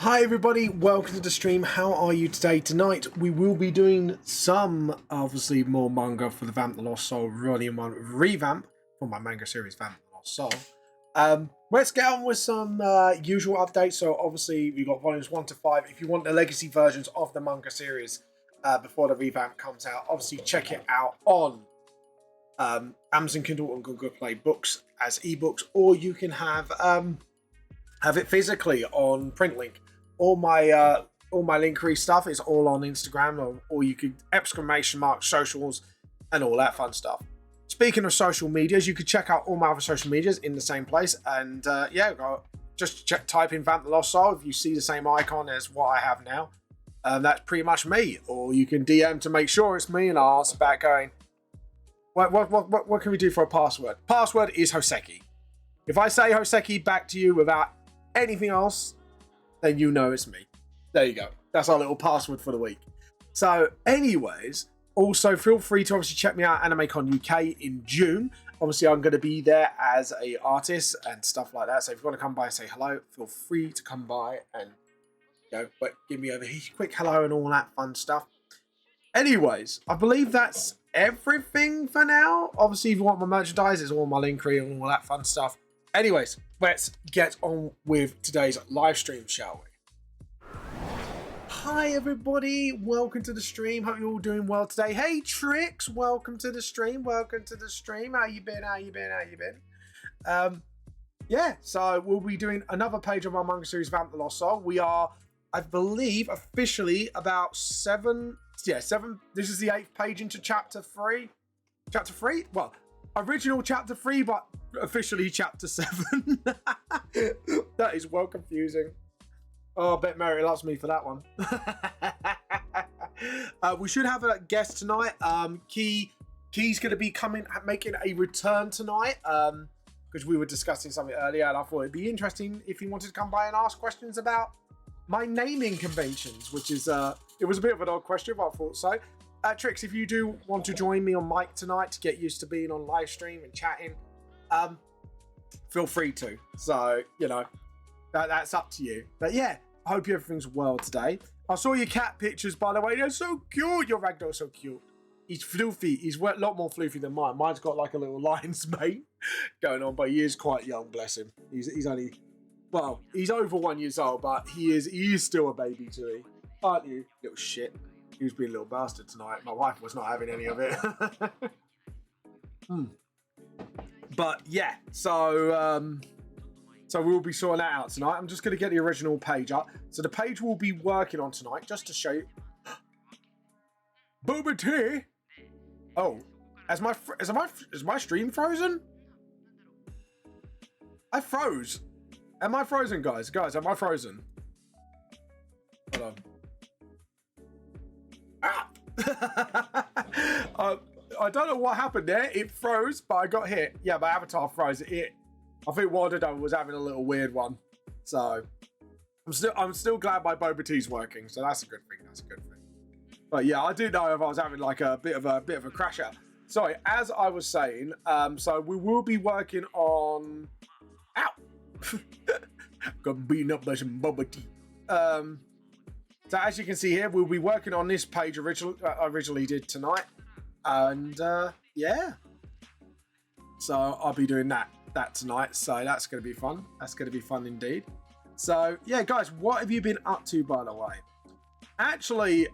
Hi everybody, welcome to the stream. How are you today? Tonight we will be doing some, obviously, more manga for the Vamp the Lost Soul Volume 1 revamp for my manga series Vamp the Lost Soul. Let's get on with some usual updates. So obviously we've got volumes 1 to 5. If you want the legacy versions of the manga series before the revamp comes out, obviously check it out on Amazon Kindle and Google Play Books as ebooks, or you can have it physically on Printlink. All my Linktree stuff is all on Instagram, or you could / socials and all that fun stuff. Speaking of social medias, you could check out all my other social medias in the same place. And type in Vamp the Lost Soul. If you see the same icon as what I have now, that's pretty much me. Or you can DM to make sure it's me, and I'll answer back going, what can we do for a password? Password is Hoseki. If I say Hoseki back to you without anything else, then you know it's me. There you go. That's our little password for the week. So anyways, also feel free to obviously check me out at AnimeCon UK in June. Obviously, I'm going to be there as an artist and stuff like that. So if you want to come by and say hello, feel free to come by and give me a quick hello and all that fun stuff. Anyways, I believe that's everything for now. Obviously, if you want my merchandise, it's all my Linktree and all that fun stuff. Anyways, let's get on with today's live stream, shall we? Hi, everybody. Welcome to the stream. Hope you're all doing well today. Hey, Trix. Welcome to the stream. Welcome to the stream. How you been? So we'll be doing another page of our manga series, Vamp the Lost Soul. We are, I believe, officially about 7. This is the 8th page into chapter 3. Chapter 3? Well, original chapter 3, but officially chapter 7. That is well confusing. Oh, I bet Mary loves me for that one. We should have a guest tonight. Key's going to be making a return tonight, because we were discussing something earlier, and I thought it'd be interesting if he wanted to come by and ask questions about my naming conventions, which is it was a bit of an odd question, but I thought so. Trix, if you do want to join me on mic tonight to get used to being on live stream and chatting, feel free to. So, that's up to you. But yeah, I hope everything's well today. I saw your cat pictures, by the way. They're so cute. Your ragdoll's so cute. He's floofy. He's a lot more floofy than mine. Mine's got like a little lion's mane going on, but he is quite young, bless him. He's only, well, he's over 1 year old, but he is still a baby to me. Aren't you, little shit? He was being a little bastard tonight. My wife was not having any of it. But yeah, so we'll be sorting that out tonight. I'm just going to get the original page up. So the page we'll be working on tonight, just to show you. Boba Tea? Oh, is my stream frozen? I froze. Am I frozen, guys? Guys, am I frozen? Hold on. I don't know what happened there. It froze, but I got hit. Yeah, my avatar froze. I think what I did was having a little weird one. So I'm still glad my Boba Tea's working. So that's a good thing. But yeah, I do know if I was having like a bit of a crash out. Sorry, as I was saying, so we will be working on. Ow! Got beaten up by some Boba Tea. So as you can see here, we'll be working on this page I originally did tonight, and yeah. So I'll be doing that tonight. So that's going to be fun. That's going to be fun indeed. So yeah, guys, what have you been up to, by the way? Actually,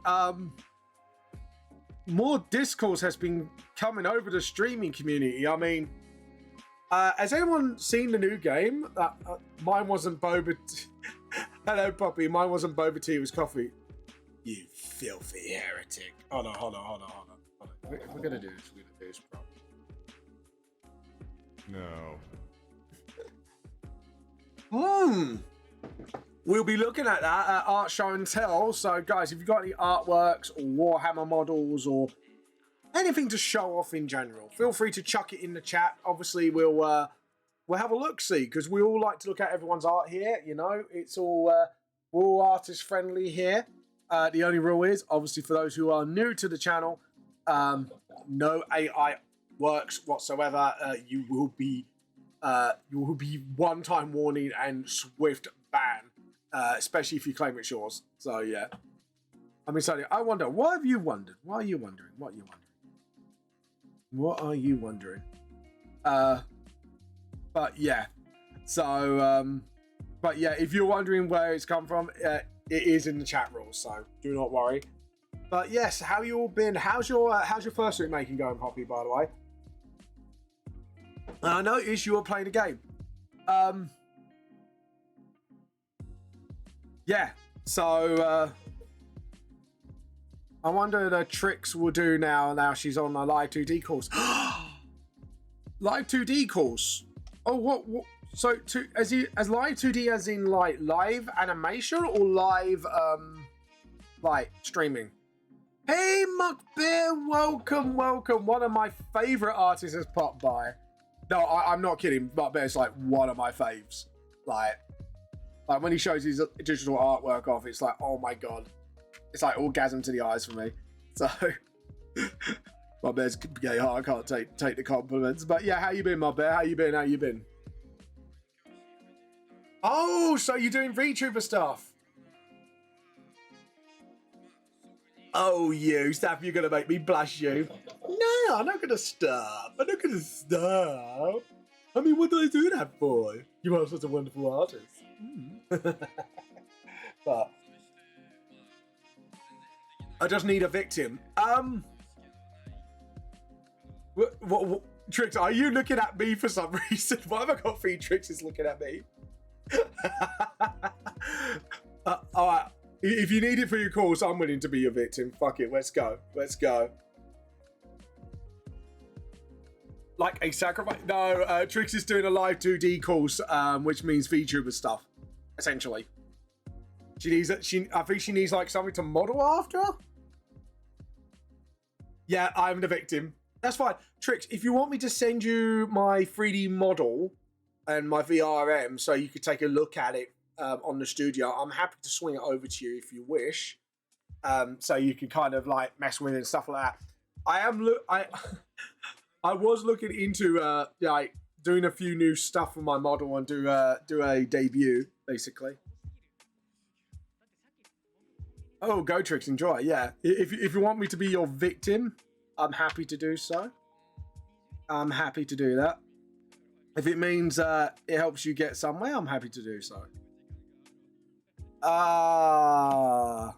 more discourse has been coming over the streaming community. I mean, has anyone seen the new game? Mine wasn't Boba. Hello, Poppy. Mine wasn't Boba Tea, it was coffee. You filthy heretic. Hold on. If we're going to do this, we're going to do this properly. No. We'll be looking at that at Art Show and Tell. So, guys, if you've got any artworks or Warhammer models or anything to show off in general, feel free to chuck it in the chat. Obviously, we'll have a look-see, because we all like to look at everyone's art here. It's all we're all artist friendly here. The only rule is, obviously, for those who are new to the channel, no AI works whatsoever. You will be one-time warning and swift ban especially if you claim it's yours. So yeah. I mean, sorry, I wonder, what have you wondered? What are you wondering? What are you wondering? What are you wondering? But yeah. So, but yeah, if you're wondering where it's come from, it is in the chat rules, so do not worry. But yes, how you all been? How's your fursuit making going, Poppy, by the way? I noticed you were playing a game. Yeah, so I wonder the Trix will do now she's on a live 2D course. Live 2D course? Oh, what so as live 2D as in like live animation or live like streaming? Hey Muck Bear, welcome. One of my favorite artists has popped by. No, I'm not kidding. Muck Bear's like one of my faves. Like when he shows his digital artwork off, it's like, oh my god. It's like orgasm to the eyes for me. So my bear's gay heart. I can't take the compliments. But yeah, how you been, my bear? How you been? Oh, so you're doing VTuber stuff. Oh, you, Steph, you're gonna make me blush you. No, I'm not gonna stop. I mean, what did I do that for? You are such a wonderful artist. But I just need a victim. What Trix, are you looking at me for some reason? Why have I got 3 Trixes looking at me? All right. If you need it for your course, I'm willing to be your victim. Fuck it. Let's go. Like a sacrifice? No, Trix is doing a live 2D course, which means VTuber stuff, essentially. I think she needs like something to model after. Yeah, I'm the victim. That's fine. Trix, if you want me to send you my 3D model and my VRM so you could take a look at it on the studio, I'm happy to swing it over to you if you wish. So you can kind of like mess with it and stuff like that. I was looking into like doing a few new stuff for my model and do a debut, basically. Oh, go Trix, enjoy. Yeah, if you want me to be your victim, I'm happy to do so. I'm happy to do that. If it means it helps you get somewhere, I'm happy to do so. Oh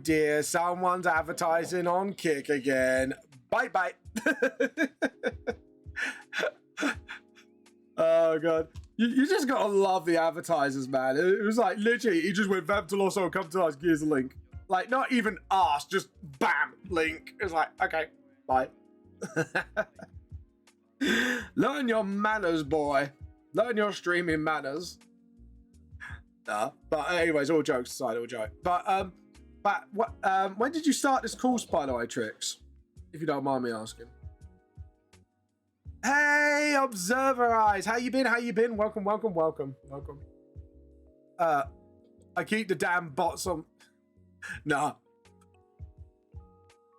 dear, someone's advertising on Kick again. Bye. Oh god. You just gotta love the advertisers, man. It was like literally, he just went, Vamp to Loso, come to us, here's a link. Like, not even ask, just bam, link. It was like, okay, bye. Learn your manners, boy. Learn your streaming manners. Nah. But anyways, all jokes aside, all joke. But what? When did you start this course, by the way, Trix? If you don't mind me asking. Hey, Observer Eyes, how you been? Welcome. I keep the damn bots on. Nah.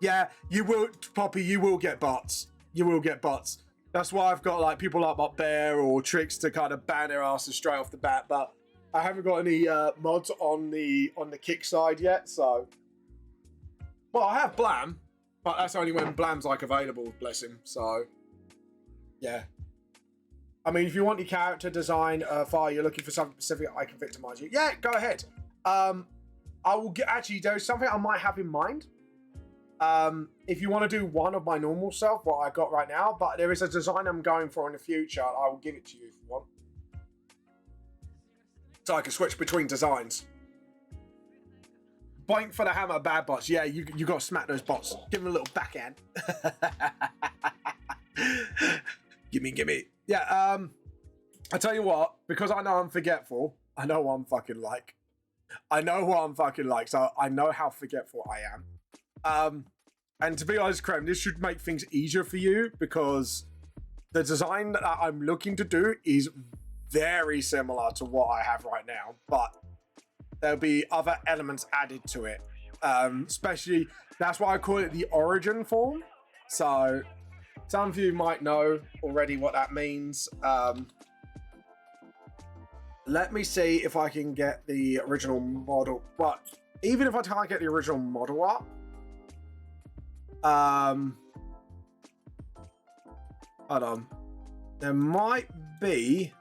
Yeah, you will, Poppy. You will get bots. That's why I've got like people like my Bear or Trix to kind of ban their asses straight off the bat. But I haven't got any mods on the Kick side yet. So, well, I have Blam, but that's only when Blam's like available. Bless him. So, yeah. I mean, if you want your character design file, you're looking for something specific, I can victimize you. Yeah, go ahead. I will get, actually, there's something I might have in mind. If you want to do one of my normal self, what I got right now, but there is a design I'm going for in the future. I will give it to you if you want. So I can switch between designs. Boink for the hammer, bad bots. Yeah, you got to smack those bots. Give them a little backhand. Gimme. Yeah, I tell you what, because I know I'm forgetful, I know what I'm fucking like. So I know how forgetful I am. And to be honest, Krem, this should make things easier for you because the design that I'm looking to do is very similar to what I have right now, but there'll be other elements added to it. Especially, that's why I call it the origin form. So some of you might know already what that means. Let me see if I can get the original model. But even if I can't get the original model up, hold on. There might be.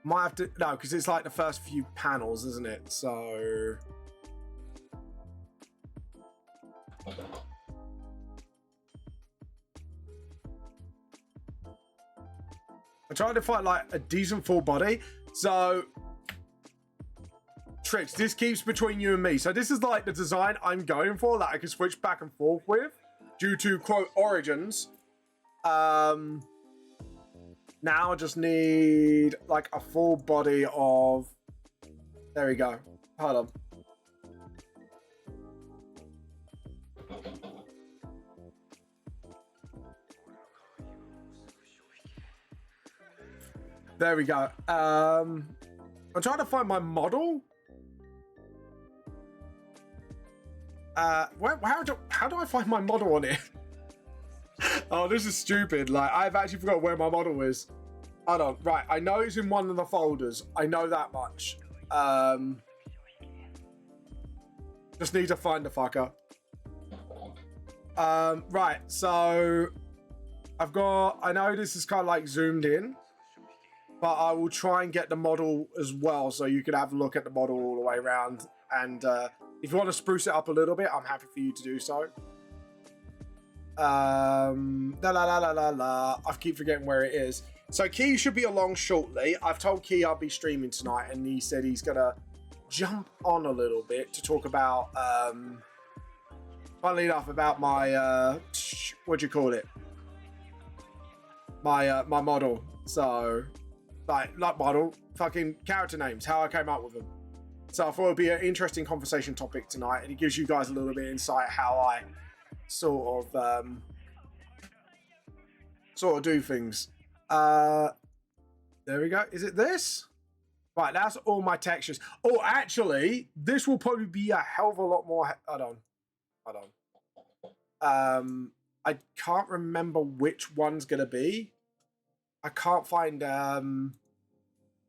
Might have to no, because it's like the first few panels, isn't it? So. I'm trying to find like a decent full body. So, Tricks, this keeps between you and me. So this is like the design I'm going for that I can switch back and forth with due to quote origins. Now I just need like a full body of. There we go. Hold on. There we go. I'm trying to find my model. How do I find my model on it? Oh, this is stupid. Like, I've actually forgot where my model is. Hold on. Right, I know it's in one of the folders. I know that much. Just need to find the fucker. Right, so I know this is kind of like zoomed in, but I will try and get the model as well so you can have a look at the model all the way around. And if you want to spruce it up a little bit, I'm happy for you to do so. I keep forgetting where it is. So Key should be along shortly. I've told Key I'll be streaming tonight, and he said he's gonna jump on a little bit to talk about, funnily enough, about my what do you call it? My model. So like model, fucking character names, how I came up with them. So I thought it'd be an interesting conversation topic tonight, and it gives you guys a little bit of insight how I sort of do things. There we go. Is it this? Right, that's all my textures. Oh, actually, this will probably be a hell of a lot more. Hold on. I can't remember which one's gonna be. I can't find.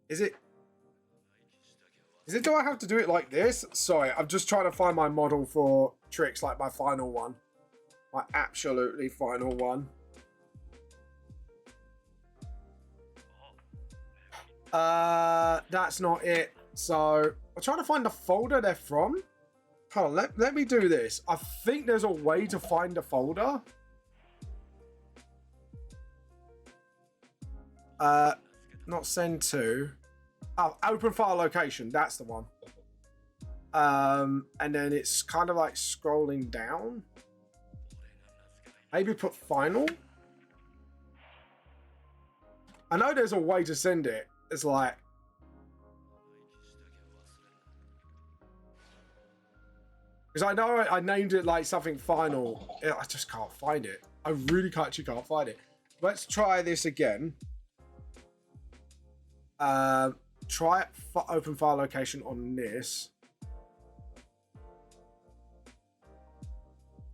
Is it? Do I have to do it like this? Sorry, I'm just trying to find my model for Tricks, like my final one. My absolutely final one. That's not it. So, I'm trying to find the folder they're from. Hold on, let me do this. I think there's a way to find the folder. Not send to. Oh, open file location. That's the one. And then it's kind of like scrolling down. Maybe put final. I know there's a way to send it. It's like. Because I know I named it like something final. I just can't find it. I really can't find it. Let's try this again. Try open file location on this.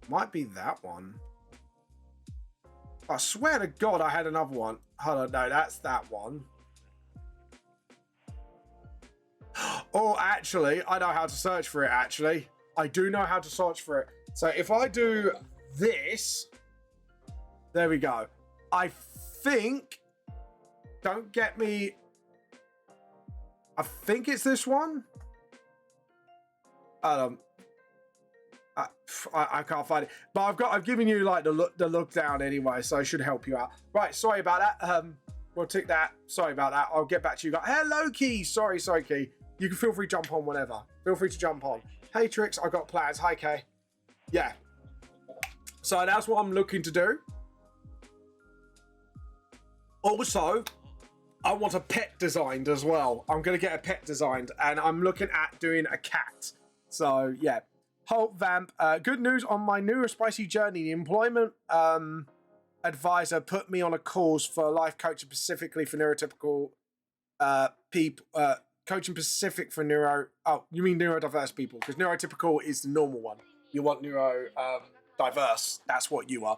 Might be that one. I swear to God I had another one. Hold on, no, that's that one. Oh, actually, I know how to search for it, actually. I do know how to search for it. So if I do this, there we go. I think, don't get me, I think it's this one. I can't find it, but I've given you like the look down anyway, so I should help you out. Right, sorry about that. We'll tick that. Sorry about that. I'll get back to you guys. Hello, Key. Sorry, Key. You can feel free to jump on whenever. Feel free to jump on. Hey, Tricks, I got plans. Hi, Kay. Yeah. So that's what I'm looking to do. Also, I want a pet designed as well. I'm going to get a pet designed, and I'm looking at doing a cat. So, yeah. Hope Vamp. Good news on my new spicy journey. The employment advisor put me on a course for life coaching specifically for neurotypical people. Coaching specific for you mean neurodiverse people? Because neurotypical is the normal one. You want neuro diverse. That's what you are.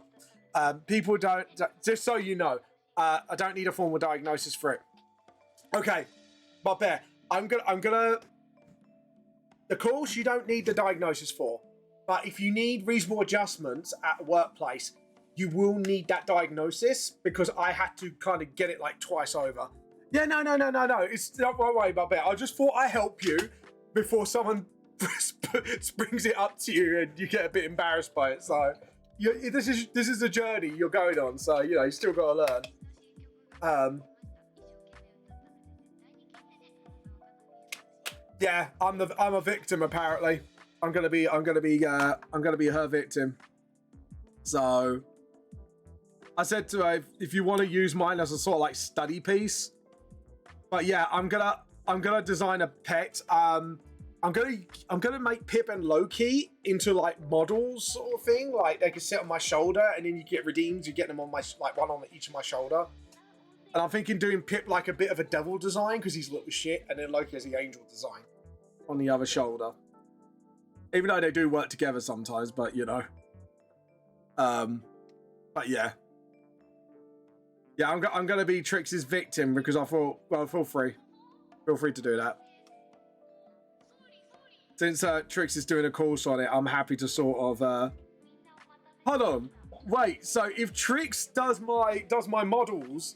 People don't, just so you know, I don't need a formal diagnosis for it. Okay, But Bear, I'm gonna. The course you don't need the diagnosis for, but if you need reasonable adjustments at a workplace, you will need that diagnosis because I had to kind of get it like twice over. Yeah, no. It's not my way, but Bear. I just thought I'd help you before someone springs it up to you and you get a bit embarrassed by it. So this is a journey you're going on. So you still got to learn. Yeah, I'm a victim apparently. I'm gonna be her victim. So I said to her, if you want to use mine as a sort of like study piece, but yeah, I'm gonna design a pet. I'm gonna make Pip and Loki into like models sort of thing. Like they can sit on my shoulder, and then you get redeemed. You get them on my like one on each of my shoulder. And I'm thinking doing Pip like a bit of a devil design because he's little shit, and then Loki has the angel design on the other shoulder. Even though they do work together sometimes, but but yeah. Yeah, I'm gonna be Trix's victim because I thought, well, feel free to do that. Since Trix is doing a course on it, I'm happy to sort of hold on, wait. So if Trix does my models,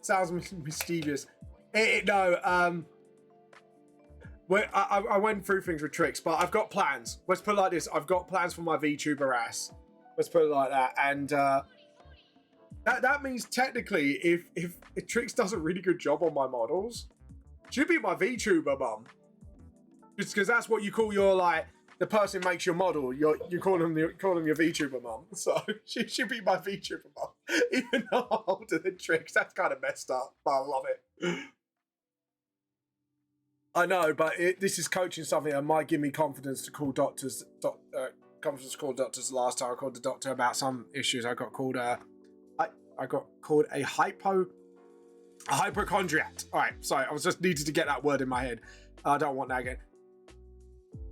sounds mischievous. I went through things with Trix, but I've got plans. Let's put it like this: I've got plans for my VTuber ass. Let's put it like that, and that means technically, if Trix does a really good job on my models, she'll be my VTuber mum. Just because that's what you call your like the person makes your model. You call them your VTuber mum. So she should be my VTuber mum, even though I'm older than Trix. That's kind of messed up, but I love it. I know, but this is coaching something that might give me confidence to call doctors. Confidence to call doctors. Last time I called the doctor about some issues, I got called a hypochondriac. All right, sorry, I was just needed to get that word in my head. I don't want that again.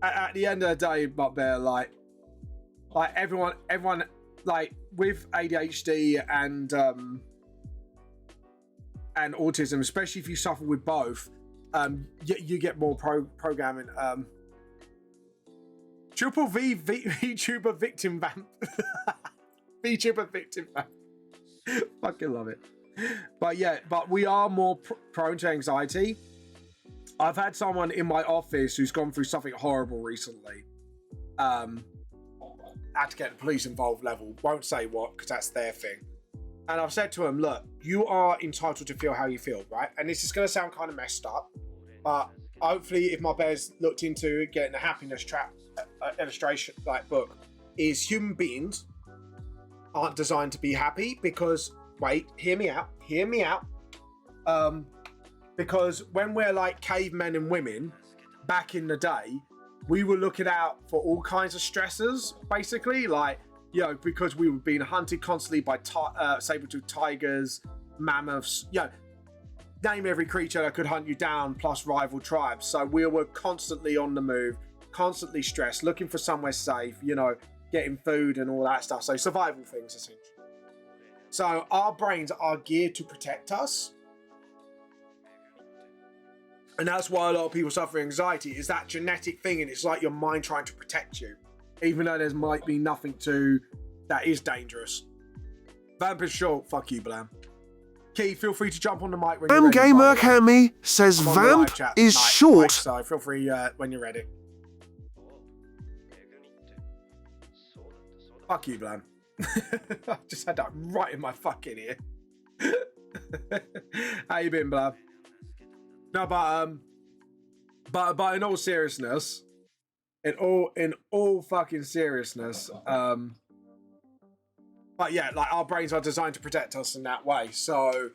At the end of the day, but Bear, like everyone, like with ADHD and autism, especially if you suffer with both. You get more programming. Triple VTuber victim vamp. VTuber victim vamp. Fucking love it. But yeah, but we are more prone to anxiety. I've had someone in my office who's gone through something horrible recently. Had to get the police involved level. Won't say what, because that's their thing. And I've said to him, look, you are entitled to feel how you feel, right? And this is going to sound kind of messed up, but hopefully if my bear's looked into getting a happiness trap illustration like book, is human beings aren't designed to be happy because, wait, hear me out. Because when we're like cavemen and women back in the day, we were looking out for all kinds of stressors, basically, like, because we were being hunted constantly by saber-toothed tigers, mammoths, name every creature that could hunt you down, plus rival tribes. So we were constantly on the move, constantly stressed, looking for somewhere safe, getting food and all that stuff. So survival things, essentially. So our brains are geared to protect us. And that's why a lot of people suffer anxiety, is that genetic thing, and it's like your mind trying to protect you. Even though there might be nothing that is dangerous. Vamp is short. Fuck you, Blam. Key, feel free to jump on the mic when you're ready. Gamer Academy says Vamp is short. So feel free when you're ready. Fuck you, Blam. I just had that right in my fucking ear. How you been, Blam? No, but in all seriousness, in all fucking seriousness, but yeah, like our brains are designed to protect us in that way. So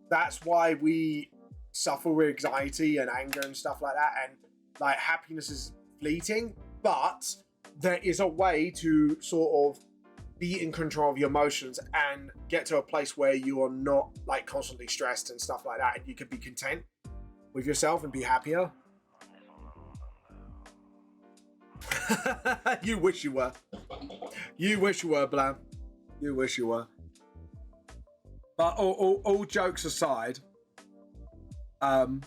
that's why we suffer with anxiety and anger and stuff like that. And like happiness is fleeting, but there is a way to sort of be in control of your emotions and get to a place where you are not like constantly stressed and stuff like that. And you can be content with yourself and be happier. You wish you were. You wish you were, Blam. You wish you were. But all jokes aside, What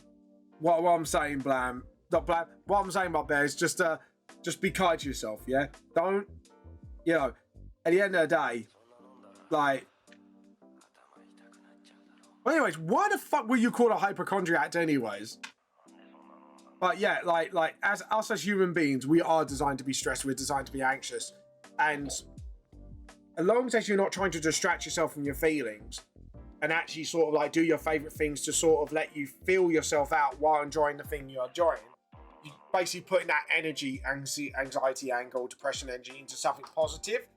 I'm saying, Blam, not Blam. What I'm saying, Bear, is just be kind to yourself. Yeah, don't, you know. At the end of the day, like. Well, anyways, why the fuck were you called a hypochondriac, anyways? But yeah, like as us as human beings, we are designed to be stressed. We're designed to be anxious, and as long as you're not trying to distract yourself from your feelings, and actually sort of like do your favorite things to sort of let you feel yourself out while enjoying the thing you're enjoying, you're basically putting that energy, anxiety, anger, depression energy into something positive,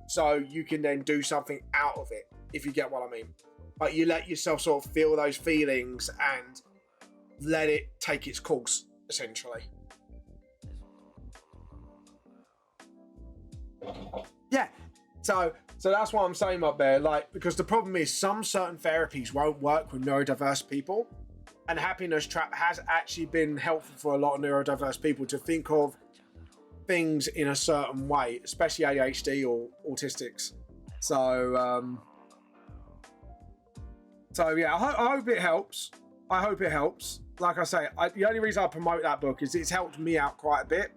so you can then do something out of it. If you get what I mean. But you let yourself sort of feel those feelings and let it take its course, essentially. Yeah. So that's what I'm saying up there. Like, because the problem is some certain therapies won't work with neurodiverse people. And Happiness Trap has actually been helpful for a lot of neurodiverse people to think of things in a certain way, especially ADHD or autistics. So yeah, I hope it helps. I hope it helps. Like I say, the only reason I promote that book is it's helped me out quite a bit.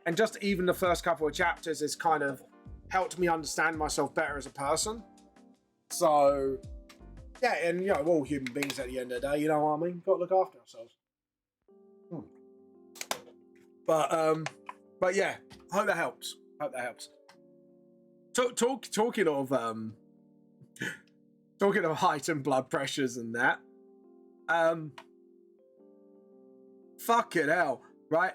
And just even the first couple of chapters has kind of helped me understand myself better as a person. So, yeah, and you know, we're all human beings at the end of the day, you know what I mean? Got to look after ourselves. But yeah, I hope that helps. Talking of heightened blood pressures and that, fucking hell, right?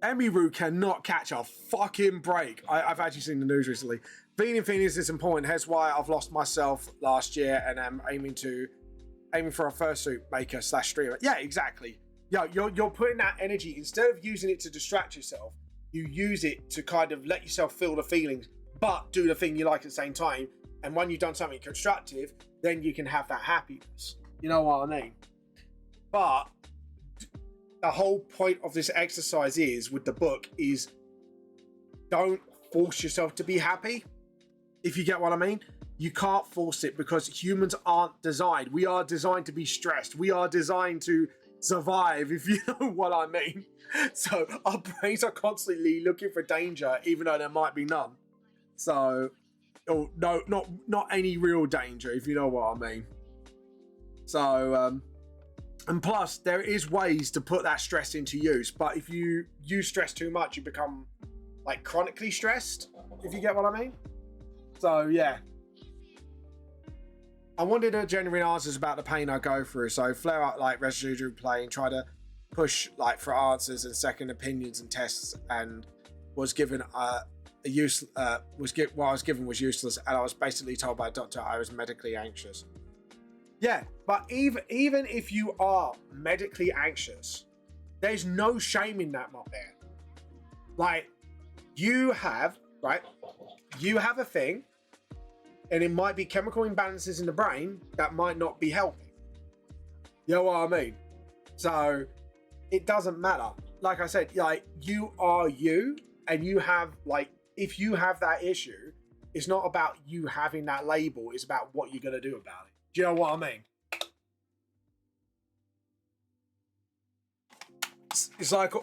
Emiru cannot catch a fucking break. I've actually seen the news recently. Being is disappointing, hence why I've lost myself last year and I'm aiming for a fursuit maker / streamer. Yeah, exactly. Yeah, you're putting that energy, instead of using it to distract yourself, you use it to kind of let yourself feel the feelings, but do the thing you like at the same time. And when you've done something constructive, then you can have that happiness. You know what I mean? But the whole point of this exercise with the book is don't force yourself to be happy. If you get what I mean? You can't force it because humans aren't designed. We are designed to be stressed. We are designed to survive, if you know what I mean. So our brains are constantly looking for danger, even though there might be none. So... Oh, no, not any real danger, if you know what I mean. So, and plus, there is ways to put that stress into use. But if you use stress too much, you become, like, chronically stressed, if you get what I mean. So, yeah. I wanted a genuine answers about the pain I go through. So, flare up, like, residual play and try to push, like, for answers and second opinions and tests, and was given what I was given was useless, and I was basically told by a doctor I was medically anxious. Yeah, but even if you are medically anxious, there's no shame in that, my man. Like, you have a thing, and it might be chemical imbalances in the brain that might not be helping. You know what I mean? So it doesn't matter. Like I said, like, you are you, and you have, like, if you have that issue, it's not about you having that label, it's about what you're going to do about it. Do you know what I mean? It's like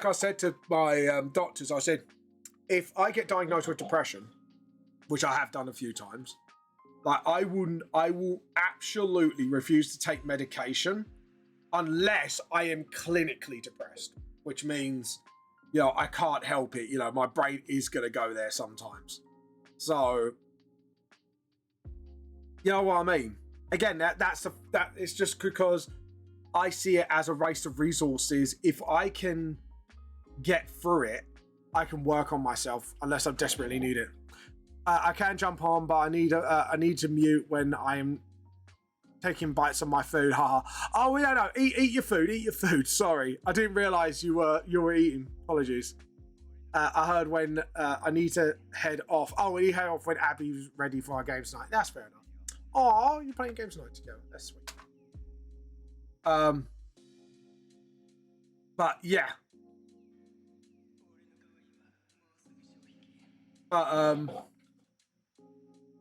I said to my doctors, I said, if I get diagnosed with depression, which I have done a few times, like, I will absolutely refuse to take medication unless I am clinically depressed, which means, you know, I can't help it. You know, my brain is going to go there sometimes. So, you know what I mean? Again, that it's just because I see it as a waste of resources. If I can get through it, I can work on myself unless I desperately need it. I can jump on, but I need to mute when I am taking bites of my food. Haha. Oh, yeah, no. Eat your food. Eat your food. Sorry, I didn't realise you were eating. Apologies. I heard when I need to head off. Oh, we need to head off when Abby's ready for our games tonight. That's fair enough. Oh, you're playing games tonight together. That's sweet. But yeah.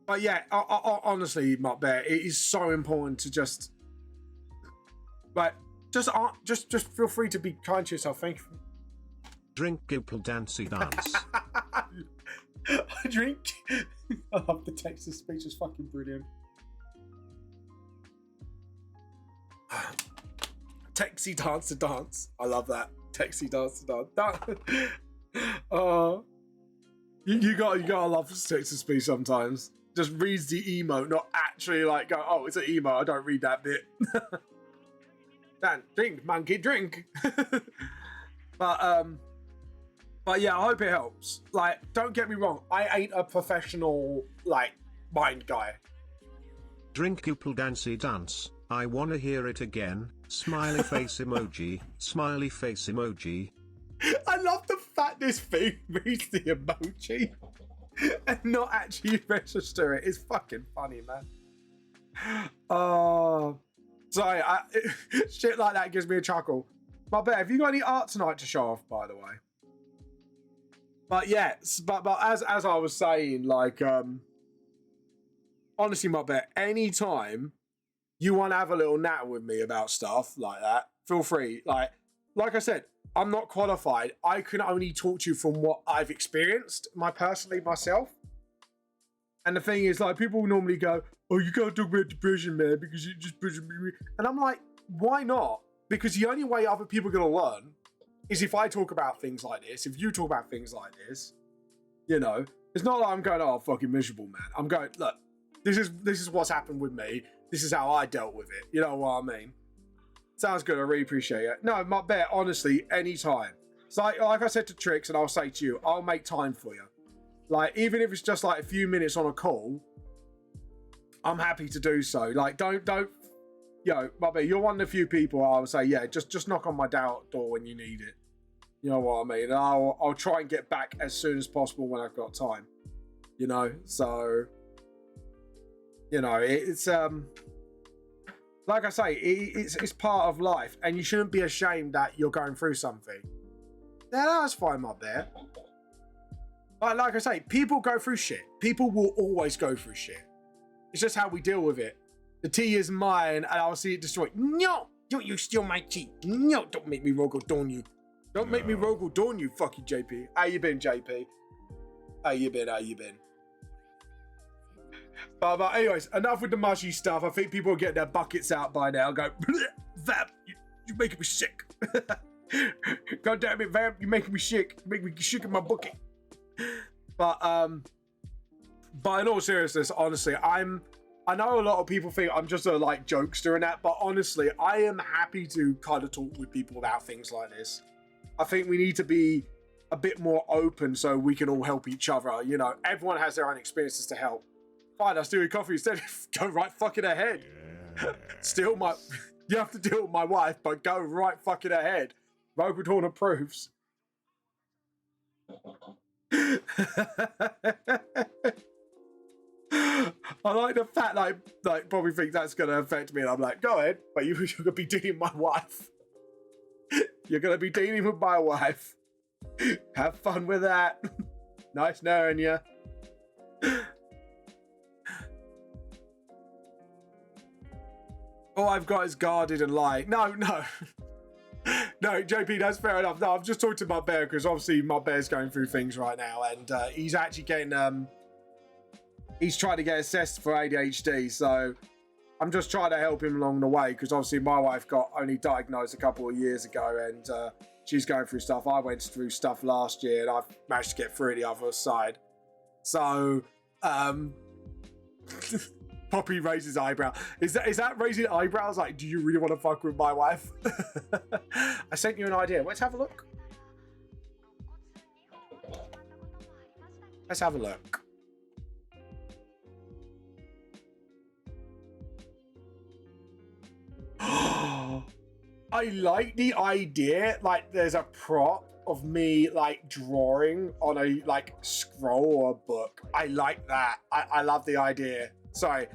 But yeah, honestly, Mark Bear, it is so important to just Right, just feel free to be kind to yourself. Thank you. Drink Gipple Dancey Dance. Drink. I love the Texas speech. It's fucking brilliant. Texy dance to dance. I love that. Texy dance to dance. You gotta love Texas speech sometimes. Just reads the emote, not actually like go, oh, it's an emote. I don't read that bit. Dan, drink, monkey, drink. But yeah, I hope it helps. Like, don't get me wrong, I ain't a professional like mind guy. Drink Gipple Dancey Dance. I wanna hear it again. Smiley face emoji. Smiley face emoji. I love the fact this thing reads the emoji and not actually register it. It's fucking funny, man. Sorry, shit like that gives me a chuckle. My bet, have you got any art tonight to show off, by the way? But yeah, but as I was saying, like, honestly, my bet, anytime you want to have a little natter with me about stuff like that, feel free. Like I said, I'm not qualified. I can only talk to you from what I've experienced, myself. And the thing is, like, people normally go, oh, you can't talk about depression, man, because you just push me. And I'm like, why not? Because the only way other people are going to learn is if I talk about things like this, if you talk about things like this, you know, it's not like I'm going, oh, fucking miserable, man. I'm going, look, this is what's happened with me. This is how I dealt with it. You know what I mean? Sounds good. I really appreciate it. No, my bet, honestly, anytime. So like I said to Trix, and I'll say to you, I'll make time for you. Like, even if it's just like a few minutes on a call, I'm happy to do so. Like, don't, you know, my bet, you're one of the few people I would say, yeah, just knock on my door when you need it. You know what I mean? And I'll try and get back as soon as possible when I've got time. You know, so, you know, it's like I say, it's part of life, and you shouldn't be ashamed that you're going through something. Yeah, that's fine, my bear. But like I say, people go through shit. People will always go through shit. It's just how we deal with it. The tea is mine, and I'll see it destroyed. No, don't you steal my tea. No, don't make me Rogel Dawn you. Don't make me Rogel Dawn you, fucking JP. How you been, JP? How you been? But anyways, enough with the mushy stuff. I think people will get their buckets out by now. Go, Vamp, you're making me sick. God damn it, Vamp, you're making me sick. You make me sick in my bucket. But in all seriousness, honestly, I know a lot of people think I'm just a like jokester and that, but honestly, I am happy to kind of talk with people about things like this. I think we need to be a bit more open so we can all help each other. You know, everyone has their own experiences to help. Fine, I'll steal your coffee instead. Go right fucking ahead. Yeah. You have to deal with my wife, but go right fucking ahead. Vocal Dawn approves. I like the fact like probably think that's gonna affect me, and I'm like, go ahead, but you're gonna be dealing with my wife. You're gonna be dealing with my wife. Have fun with that. Nice knowing you. All I've got is guarded and light. No. No, JP, that's fair enough. No, I'm just talking to my bear because obviously my bear's going through things right now, and he's actually getting he's trying to get assessed for ADHD, so I'm just trying to help him along the way because obviously my wife got only diagnosed a couple of years ago, and she's going through stuff. I went through stuff last year, and I've managed to get through the other side. So Poppy raises eyebrow. Is that raising eyebrows? Like, do you really want to fuck with my wife? I sent you an idea. Let's have a look. Let's have a look. I like the idea. Like, there's a prop of me like drawing on a like scroll or a book. I like that. I love the idea. Sorry,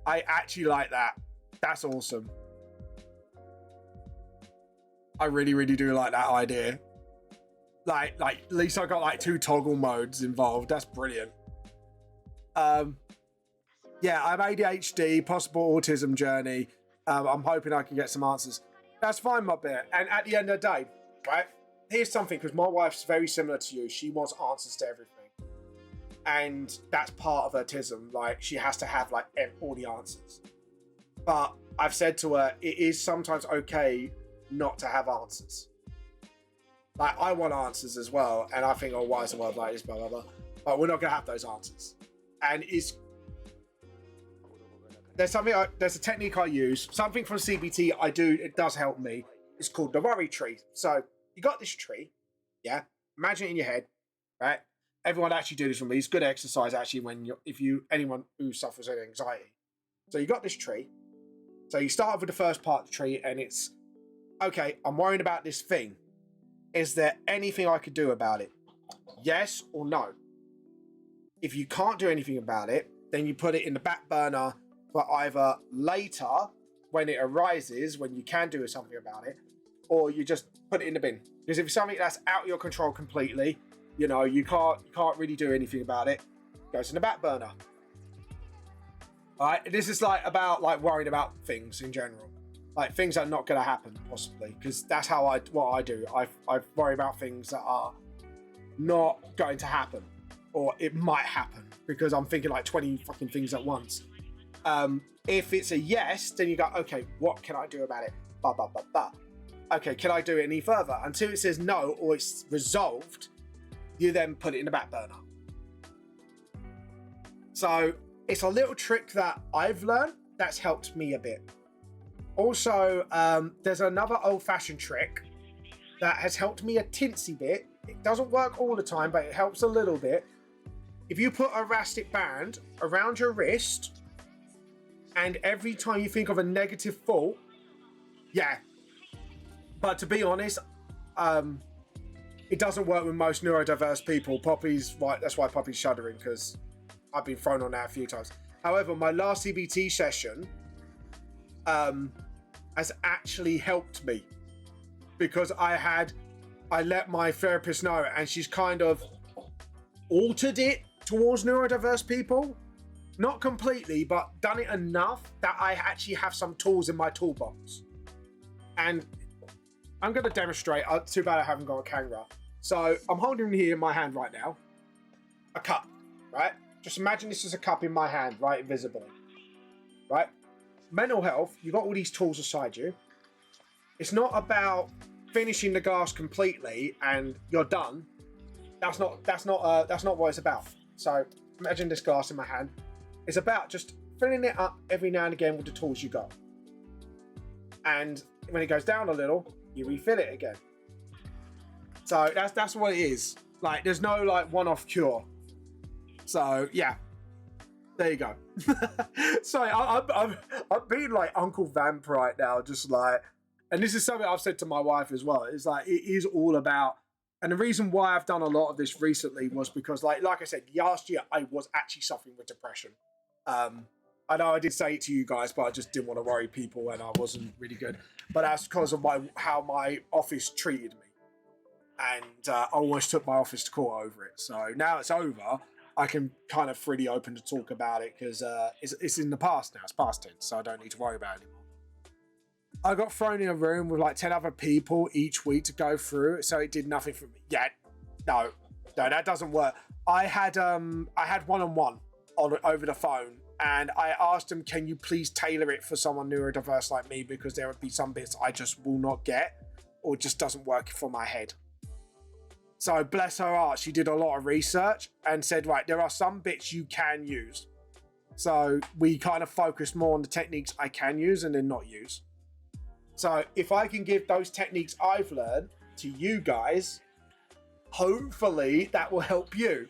I actually like that. That's awesome. I really, really do like that idea. Like at least I got like 2 toggle modes involved. That's brilliant. Yeah, I have ADHD, possible autism journey. I'm hoping I can get some answers. That's fine, my bear. And at the end of the day, right, here's something, because my wife's very similar to you. She wants answers to everything. And that's part of her autism. Like, she has to have, like, all the answers. But I've said to her, it is sometimes okay not to have answers. Like, I want answers as well. And I think, oh, why is the world like this, blah, blah, blah. But we're not going to have those answers. And there's a technique I use, something from CBT I do, it does help me. It's called the worry tree. So you got this tree, yeah? Imagine it in your head, right? Everyone actually do this with me. It's good exercise actually anyone who suffers with anxiety. So you got this tree. So you start with the first part of the tree and it's, okay, I'm worrying about this thing. Is there anything I could do about it? Yes or no? If you can't do anything about it, then you put it in the back burner for either later, when it arises, when you can do something about it, or you just put it in the bin. Because if it's something that's out of your control completely, you know, you can't really do anything about it, it goes in the back burner. All right, this is like about like worrying about things in general, like things that are not going to happen possibly, because that's what I do. I worry about things that are not going to happen, or it might happen, because I'm thinking like 20 fucking things at once. If it's a yes, then you go, okay, what can I do about it? Bah, bah, bah, bah. Okay, can I do it any further? Until it says no or it's resolved, you then put it in the back burner. So it's a little trick that I've learned that's helped me a bit. Also, there's another old-fashioned trick that has helped me a tinsy bit. It doesn't work all the time, but it helps a little bit. If you put a elastic band around your wrist, and every time you think of a negative thought, yeah. But to be honest, it doesn't work with most neurodiverse people. Poppy's right. That's why Poppy's shuddering, because I've been thrown on that a few times. However, my last CBT session has actually helped me, because I let my therapist know, and she's kind of altered it towards neurodiverse people. Not completely, but done it enough that I actually have some tools in my toolbox. And I'm going to demonstrate. Too bad I haven't got a camera. So I'm holding here in my hand right now a cup, right? Just imagine this is a cup in my hand, right, visibly, right? Mental health, you got all these tools beside you. It's not about finishing the glass completely and you're done. That's not what it's about. So imagine this glass in my hand. It's about just filling it up every now and again with the tools you got. And when it goes down a little, you refill it again. So that's what it is. Like, there's no like one-off cure. So yeah, there you go. Sorry, I'm being like Uncle Vamp right now, just like, and this is something I've said to my wife as well. It's like, it is all about. And the reason why I've done a lot of this recently was because, like I said, last year I was actually suffering with depression. I know I did say it to you guys, but I just didn't want to worry people, and I wasn't really good. But that's because of how my office treated me, and I almost took my office to court over it. So now it's over, I can kind of freely open to talk about it, because it's in the past now. It's past tense, so I don't need to worry about it anymore. I got thrown in a room with like 10 other people each week to go through, so it did nothing for me. Yeah, no, that doesn't work. I had one-on-one over the phone, and I asked them, can you please tailor it for someone neurodiverse like me, because there would be some bits I just will not get, or just doesn't work for my head. So bless her heart, she did a lot of research and said, right, there are some bits you can use. So we kind of focused more on the techniques I can use and then not use. So if I can give those techniques I've learned to you guys, hopefully that will help you.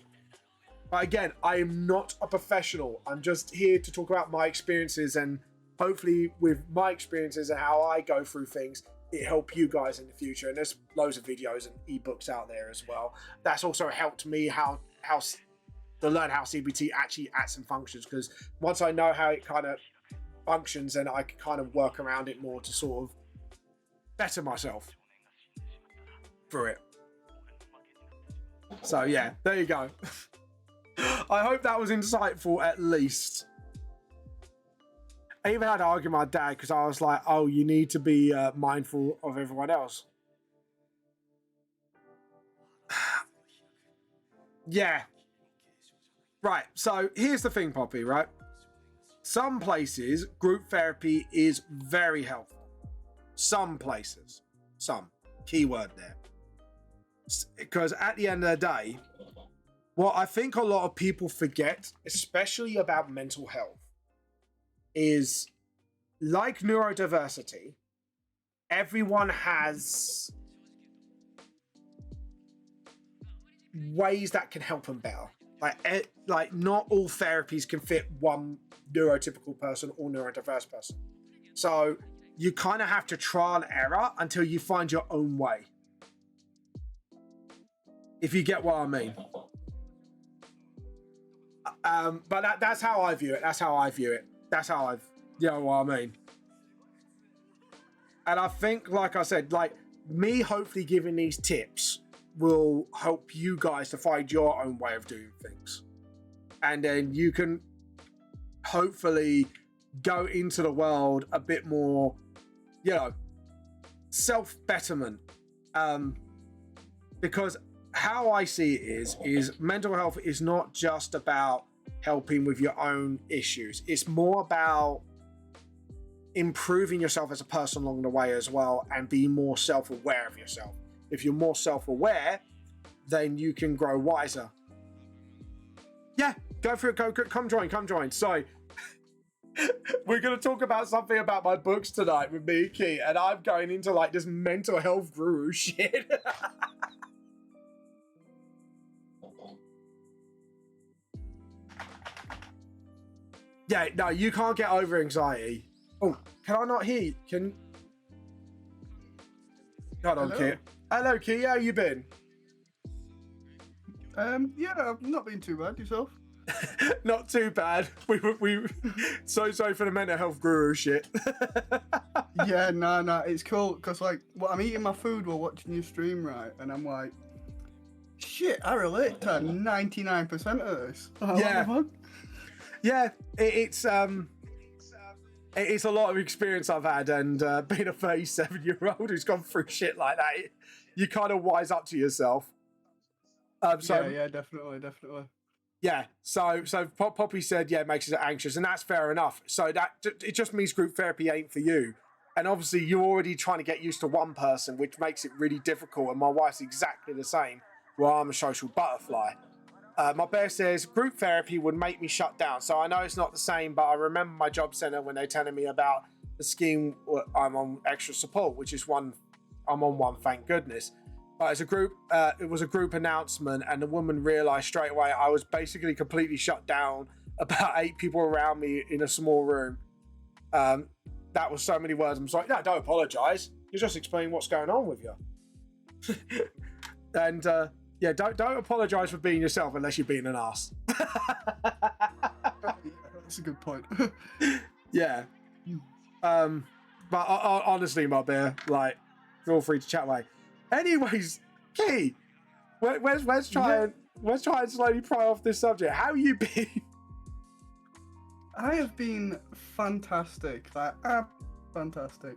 But again, I am not a professional. I'm just here to talk about my experiences, and hopefully with my experiences and how I go through things, it help you guys in the future. And there's loads of videos and ebooks out there as well. That's also helped me to learn how CBT actually acts and functions, because once I know how it kind of functions, then I can kind of work around it more to sort of better myself through it. So yeah, there you go. I hope that was insightful at least. I even had to argue with my dad because I was like, "Oh, you need to be mindful of everyone else." Yeah. Right. So here's the thing, Poppy. Right. Some places group therapy is very helpful. Some places, some keyword there, because at the end of the day, what I think a lot of people forget, especially about mental health, is like neurodiversity, everyone has ways that can help them better. Like not all therapies can fit one neurotypical person or neurodiverse person. So you kind of have to trial and error until you find your own way. If you get what I mean. But that's how I view it. That's how you know what I mean. And I think, like I said, like me hopefully giving these tips will help you guys to find your own way of doing things. And then you can hopefully go into the world a bit more, you know, self-betterment. Because how I see it is mental health is not just about helping with your own issues. It's more about improving yourself as a person along the way as well, and being more self-aware of yourself. If you're more self-aware, then you can grow wiser. Yeah, go for it. Go, come join. So we're going to talk about something about my books tonight with me and Key, and I'm going into like this mental health guru shit. Yeah, no, you can't get over anxiety. Oh, can I not hear you? Hold on, Key. Hello, Key. How you been? Yeah, I've not been too bad. Yourself? Not too bad. We so sorry for the mental health guru shit. Yeah, no, it's cool because like, I'm eating my food while watching your stream, right? And I'm like, shit, I relate to 99% of this. Yeah, yeah. It's a lot of experience I've had, and being a 37-year-old who's gone through shit like that, you kind of wise up to yourself. Yeah, definitely. Yeah, so Poppy said, yeah, it makes us anxious, and that's fair enough. So that it just means group therapy ain't for you. And obviously, you're already trying to get used to one person, which makes it really difficult. And my wife's exactly the same. Well, I'm a social butterfly. My bear says group therapy would make me shut down. So I know it's not the same, but I remember my job centre when they telling me about the scheme. I'm on extra support, which is one. I'm on one, thank goodness. But as a group, it was a group announcement, and the woman realised straight away I was basically completely shut down. About 8 people around me in a small room. That was so many words. I'm like, no, don't apologise. You're just explaining what's going on with you. And yeah, don't apologise for being yourself unless you're being an arse. That's a good point. Yeah. But honestly, my bear, like, feel free to chat away. Anyways, Key, let's try and slowly pry off this subject. How you been? I have been fantastic. Like, fantastic.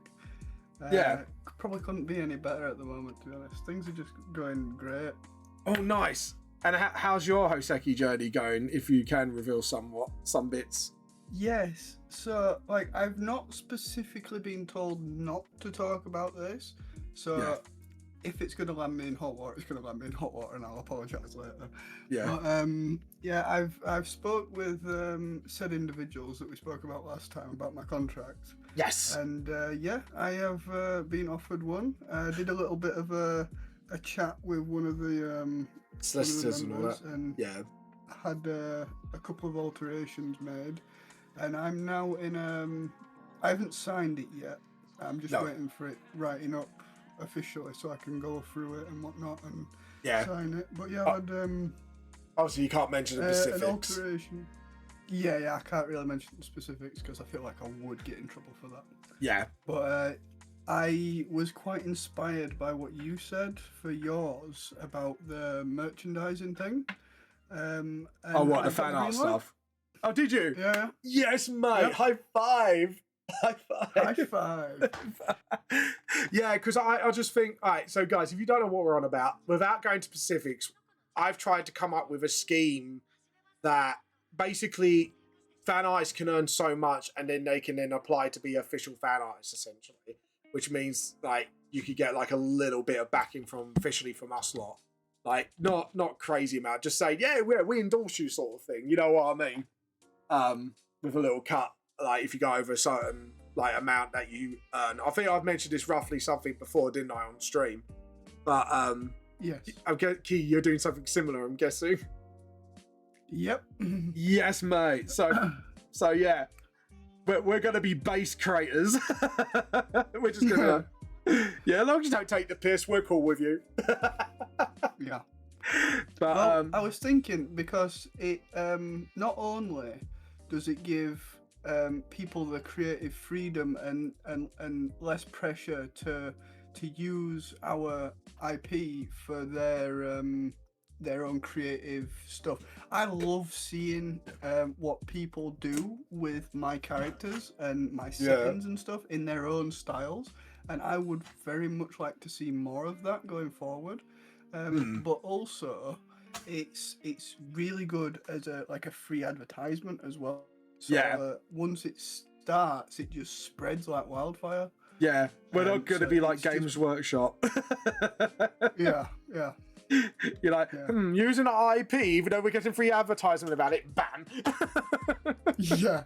Yeah. Probably couldn't be any better at the moment, to be honest. Things are just going great. Oh, nice. And how's your Hoseki journey going, if you can reveal some bits? Yes. So, like, I've not specifically been told not to talk about this. So, Yeah. if it's going to land me in hot water, it's going to land me in hot water, and I'll apologise later. Yeah. But, yeah, I've spoke with said individuals that we spoke about last time about my contract. Yes. And yeah, I have been offered one. I did a little bit of a chat with one of the solicitors and all that. and Yeah. had a couple of alterations made, and I'm now in I haven't signed it yet. I'm just waiting for it writing up officially so I can go through it and whatnot and sign it. But yeah, I had obviously you can't mention the specifics. an alteration. Yeah, I can't really mention the specifics because I feel like I would get in trouble for that. Yeah. But I was quite inspired by what you said for yours about the merchandising thing. And Oh, what, the I got fan art green light. stuff? Oh, did you? Yeah. Yes, mate. Yep. High five. High five. High five. Yeah, because I just think, all right, so guys, if you don't know what we're on about, without going to specifics, I've tried to come up with a scheme that basically fan artists can earn so much and then they can then apply to be official fan artists, essentially, which means like you could get like a little bit of backing from officially from us lot. Like not crazy amount, just say, yeah, we endorse you sort of thing. You know what I mean? With a little cut, like if you go over a certain like amount that you earn. I think I've mentioned this roughly something before, didn't I, on stream? But Yes. Key, you're doing something similar, I'm guessing. Yep. Yes, mate. So yeah, we're gonna be base creators. We're just gonna, yeah. As long as you don't take the piss, we're cool with you. Yeah. But Well, I was thinking because it not only does it give people the creative freedom and less pressure to use our IP for their own creative stuff. I love seeing what people do with my characters and my settings and stuff in their own styles, and I would very much like to see more of that going forward. But also, it's really good as a free advertisement as well. So once it starts, it just spreads like wildfire. yeah, we're not going to be like it's just- Games Workshop. Yeah. You're like, using our IP, even though we're getting free advertisement about it, ban. Yeah.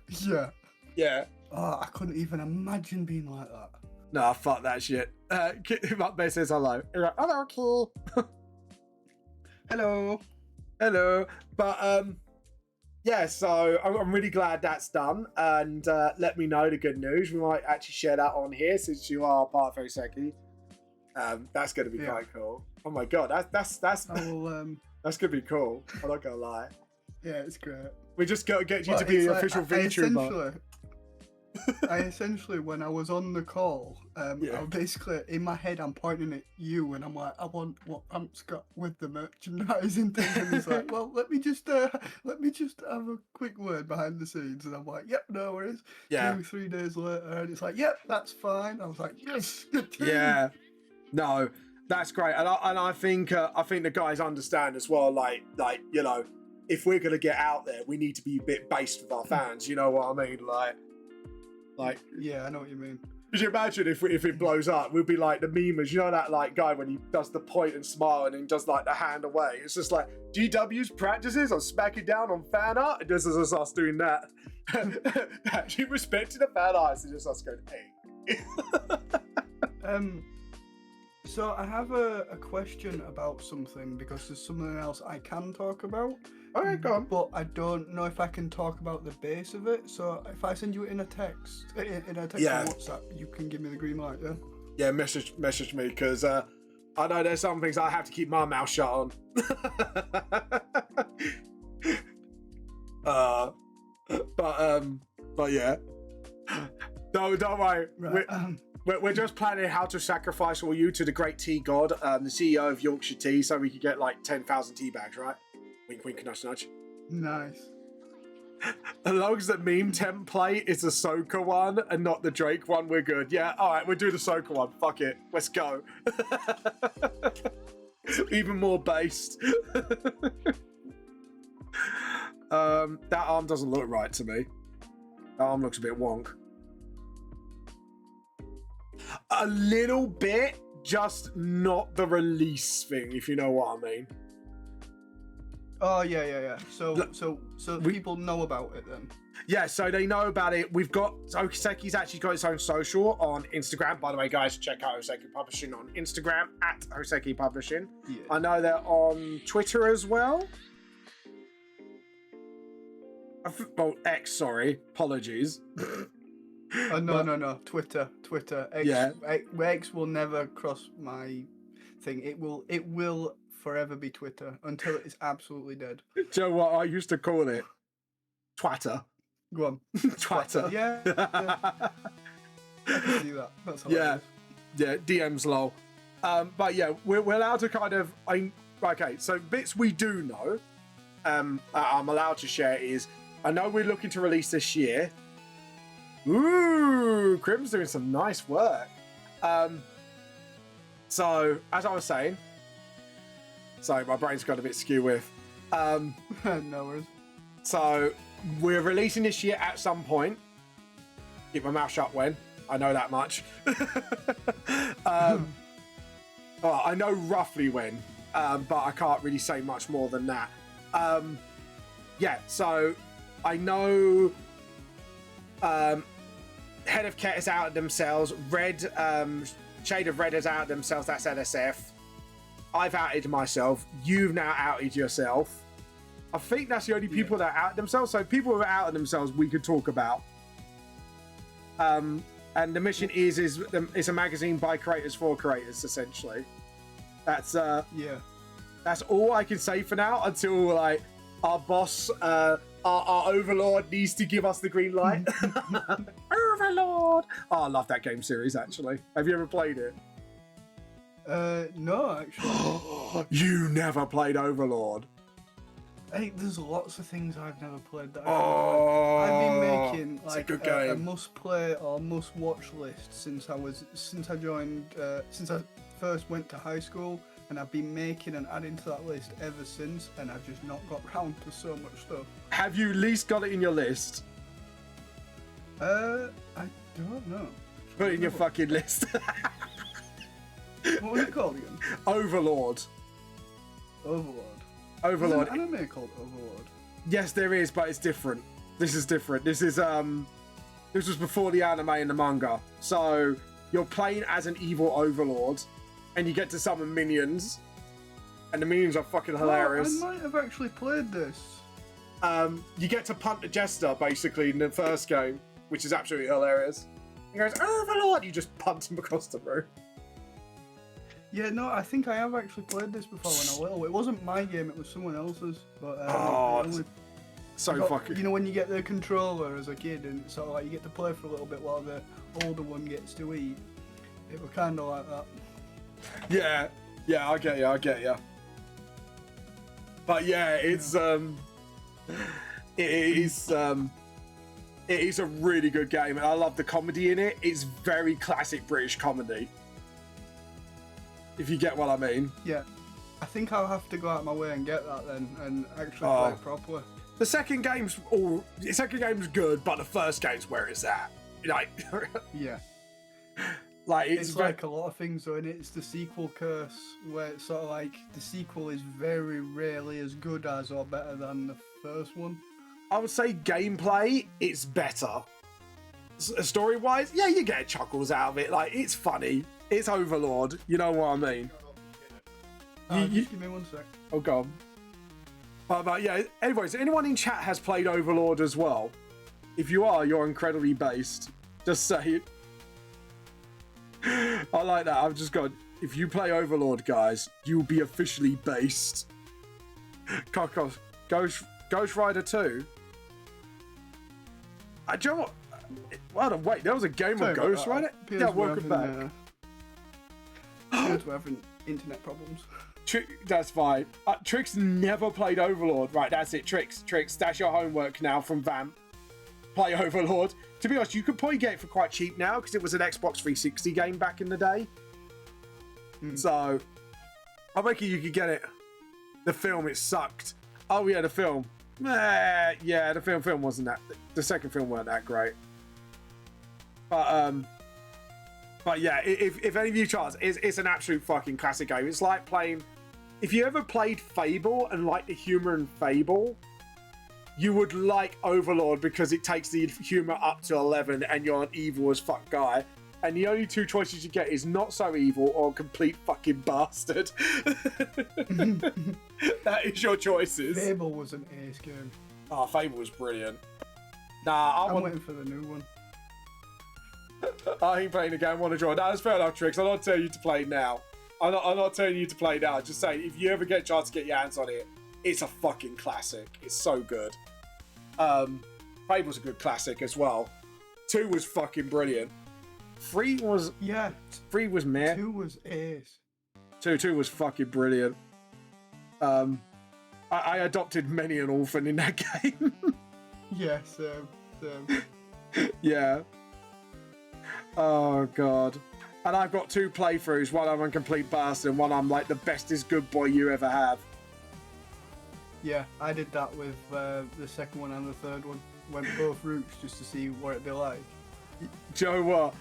Yeah. Oh, I couldn't even imagine being like that. Nah, fuck that shit. Mate says hello. You're like, hello, Key. Hello. Hello. But yeah, so I'm really glad that's done. And let me know the good news. We might actually share that on here since you are part of Hoseki. That's going to be quite cool. Oh my god, that's I will. that's going to be cool. I'm not going to lie. Yeah, it's great. We just got to get you Well, to be it's the like, official VTuber. I essentially, when I was on the call, I basically in my head I'm pointing at you, and I'm like, I want what Amp's got with the merchandising thing, and he's like, well, let me just have a quick word behind the scenes, and I'm like, yep, no worries. Yeah. 2-3 days later, and it's like, yep, that's fine. I was like, yes, good team. Yeah. No, that's great, and I think the guys understand as well. Like you know, if we're gonna get out there, we need to be a bit based with our fans. You know what I mean? Like. Yeah, I know what you mean. Could you imagine if it blows up? We'll be like the memers. You know that like guy when he does the point and smile and then does like the hand away. It's just like GW's practices on smacking down on fan art. And this is just us doing that. Actually respecting the fan arts and just us going, hey. So I have a question about something because there's something else I can talk about. Okay, go on. But I don't know if I can talk about the base of it. So if I send you in a text, on WhatsApp, you can give me the green light, yeah? Yeah, message me because I know there's some things I have to keep my mouth shut on. But yeah. No, don't worry. Right, We're just planning how to sacrifice all you to the great tea god, the CEO of Yorkshire Tea, so we could get like 10,000 tea bags, right? Wink, wink, nudge, nudge. nice. As long as the meme template is the Soka one and not the Drake one, we're good. Yeah, all right, we'll do the Soka one. Fuck it. Let's go. Even more based. That arm doesn't look right to me. That arm looks a bit wonk. A little bit, just not the release thing, if you know what I mean. Oh yeah. So people know about it then. Yeah, so they know about it. We've got Hoseki's actually got its own social on Instagram. By the way, guys, check out Hoseki Publishing on Instagram at Hoseki Publishing. Yeah. I know they're on Twitter as well. Well, X, sorry. Apologies. No. Twitter. X, Yeah. X will never cross my thing. It will forever be Twitter until it is absolutely dead. Do you know what I used to call it? Twatter. Go on. Twatter. Yeah. I can see that. That's hilarious. Yeah, DM's lol. But yeah, we're allowed to kind of. Okay, so bits we do know, I'm allowed to share is I know we're looking to release this year. Ooh, Crim's doing some nice work. So, as I was saying, sorry, my brain's got a bit skew with. No worries. So, we're releasing this year at some point. Keep my mouth shut when. I know that much. Well, I know roughly when, but I can't really say much more than that. Yeah, so I know Head of Ket is out themselves. Shade of Red has out themselves. That's NSF. I've outed myself. You've now outed yourself. I think that's the only people that out themselves. So people who are outed themselves, we could talk about. And the mission is it's a magazine by creators for creators, essentially. That's that's all I can say for now until like our boss, our overlord needs to give us the green light. Overlord. Oh, I love that game series. Actually, have you ever played it? No, actually. You never played Overlord. Hey, there's lots of things I've never played that I've been making like a good game. a must play or must watch list since I first went to high school, and I've been making and adding to that list ever since, and I've just not got round to so much stuff. Have you at least got it in your list? I don't know. Put it in your fucking list. What was it called again? Overlord. Overlord. Overlord. There's an anime called Overlord. Yes, there is, but it's different. This is different. This was before the anime and the manga. So you're playing as an evil overlord, and you get to summon minions, and the minions are fucking hilarious. Oh, I might have actually played this. You get to punt the jester basically in the first game, which is absolutely hilarious. He goes, Overlord! You just punt him across the room. Yeah, no, I think I have actually played this before when I was little. It wasn't my game, it was someone else's. But fucking... You know when you get the controller as a kid and sort of like you get to play for a little bit while the older one gets to eat. It was kind of like that. Yeah, I get you. But yeah, it's it is a really good game, and I love the comedy in it. It's very classic British comedy, if you get what I mean. Yeah, I think I'll have to go out of my way and get that then, and actually play it properly. The second game's good, but the first game's where it's at. Like, yeah. Like it's like a lot of things though, and it's the sequel curse, where it's sort of like the sequel is very rarely as good as or better than the first one. I would say gameplay, it's better. Story-wise, yeah, you get chuckles out of it. Like, it's funny. It's Overlord. You know what I mean? Just give me 1 sec. Oh, God. But yeah, anyways, anyone in chat has played Overlord as well? If you are, you're incredibly based. Just say it. I like that. I've just got, if you play Overlord, guys, you'll be officially based. Ghost Rider 2. Do you know what? Well, wait, there was a game of Ghost Rider? Yeah, welcome back. We're having internet problems. That's fine. Trix never played Overlord. Right, that's it. Trix, that's your homework now from Vamp. Play Overlord. To be honest, you could probably get it for quite cheap now because it was an Xbox 360 game back in the day. So, I reckon you could get it. The film, it sucked. Oh yeah, the film. Yeah, the film wasn't that. The second film weren't that great. But yeah, if any of you chance, it's an absolute fucking classic game. It's like playing. If you ever played Fable and like the humor in Fable, you would like Overlord because it takes the humor up to 11 and you're an evil as fuck guy. And the only two choices you get is not so evil or complete fucking bastard. That is your choices. Fable was an ace game. Oh, Fable was brilliant. Nah, I'm waiting for the new one. I ain't playing the game, I want to draw. No, that's fair enough, Trix. I'm not telling you to play now. I'm not telling you to play now. Just saying, if you ever get a chance to get your hands on it, it's a fucking classic. It's so good. Fable's a good classic as well. 2 was fucking brilliant. 3 was... Yeah. 3 was meh. 2 was ace. 2 was fucking brilliant. I adopted many an orphan in that game. Yeah, same. Yeah. Oh god. And I've got 2 playthroughs. One I'm a complete bastard, and one I'm like the bestest good boy you ever have. Yeah, I did that with the second one and the third one. Went both routes just to see what it'd be like. Do you know what?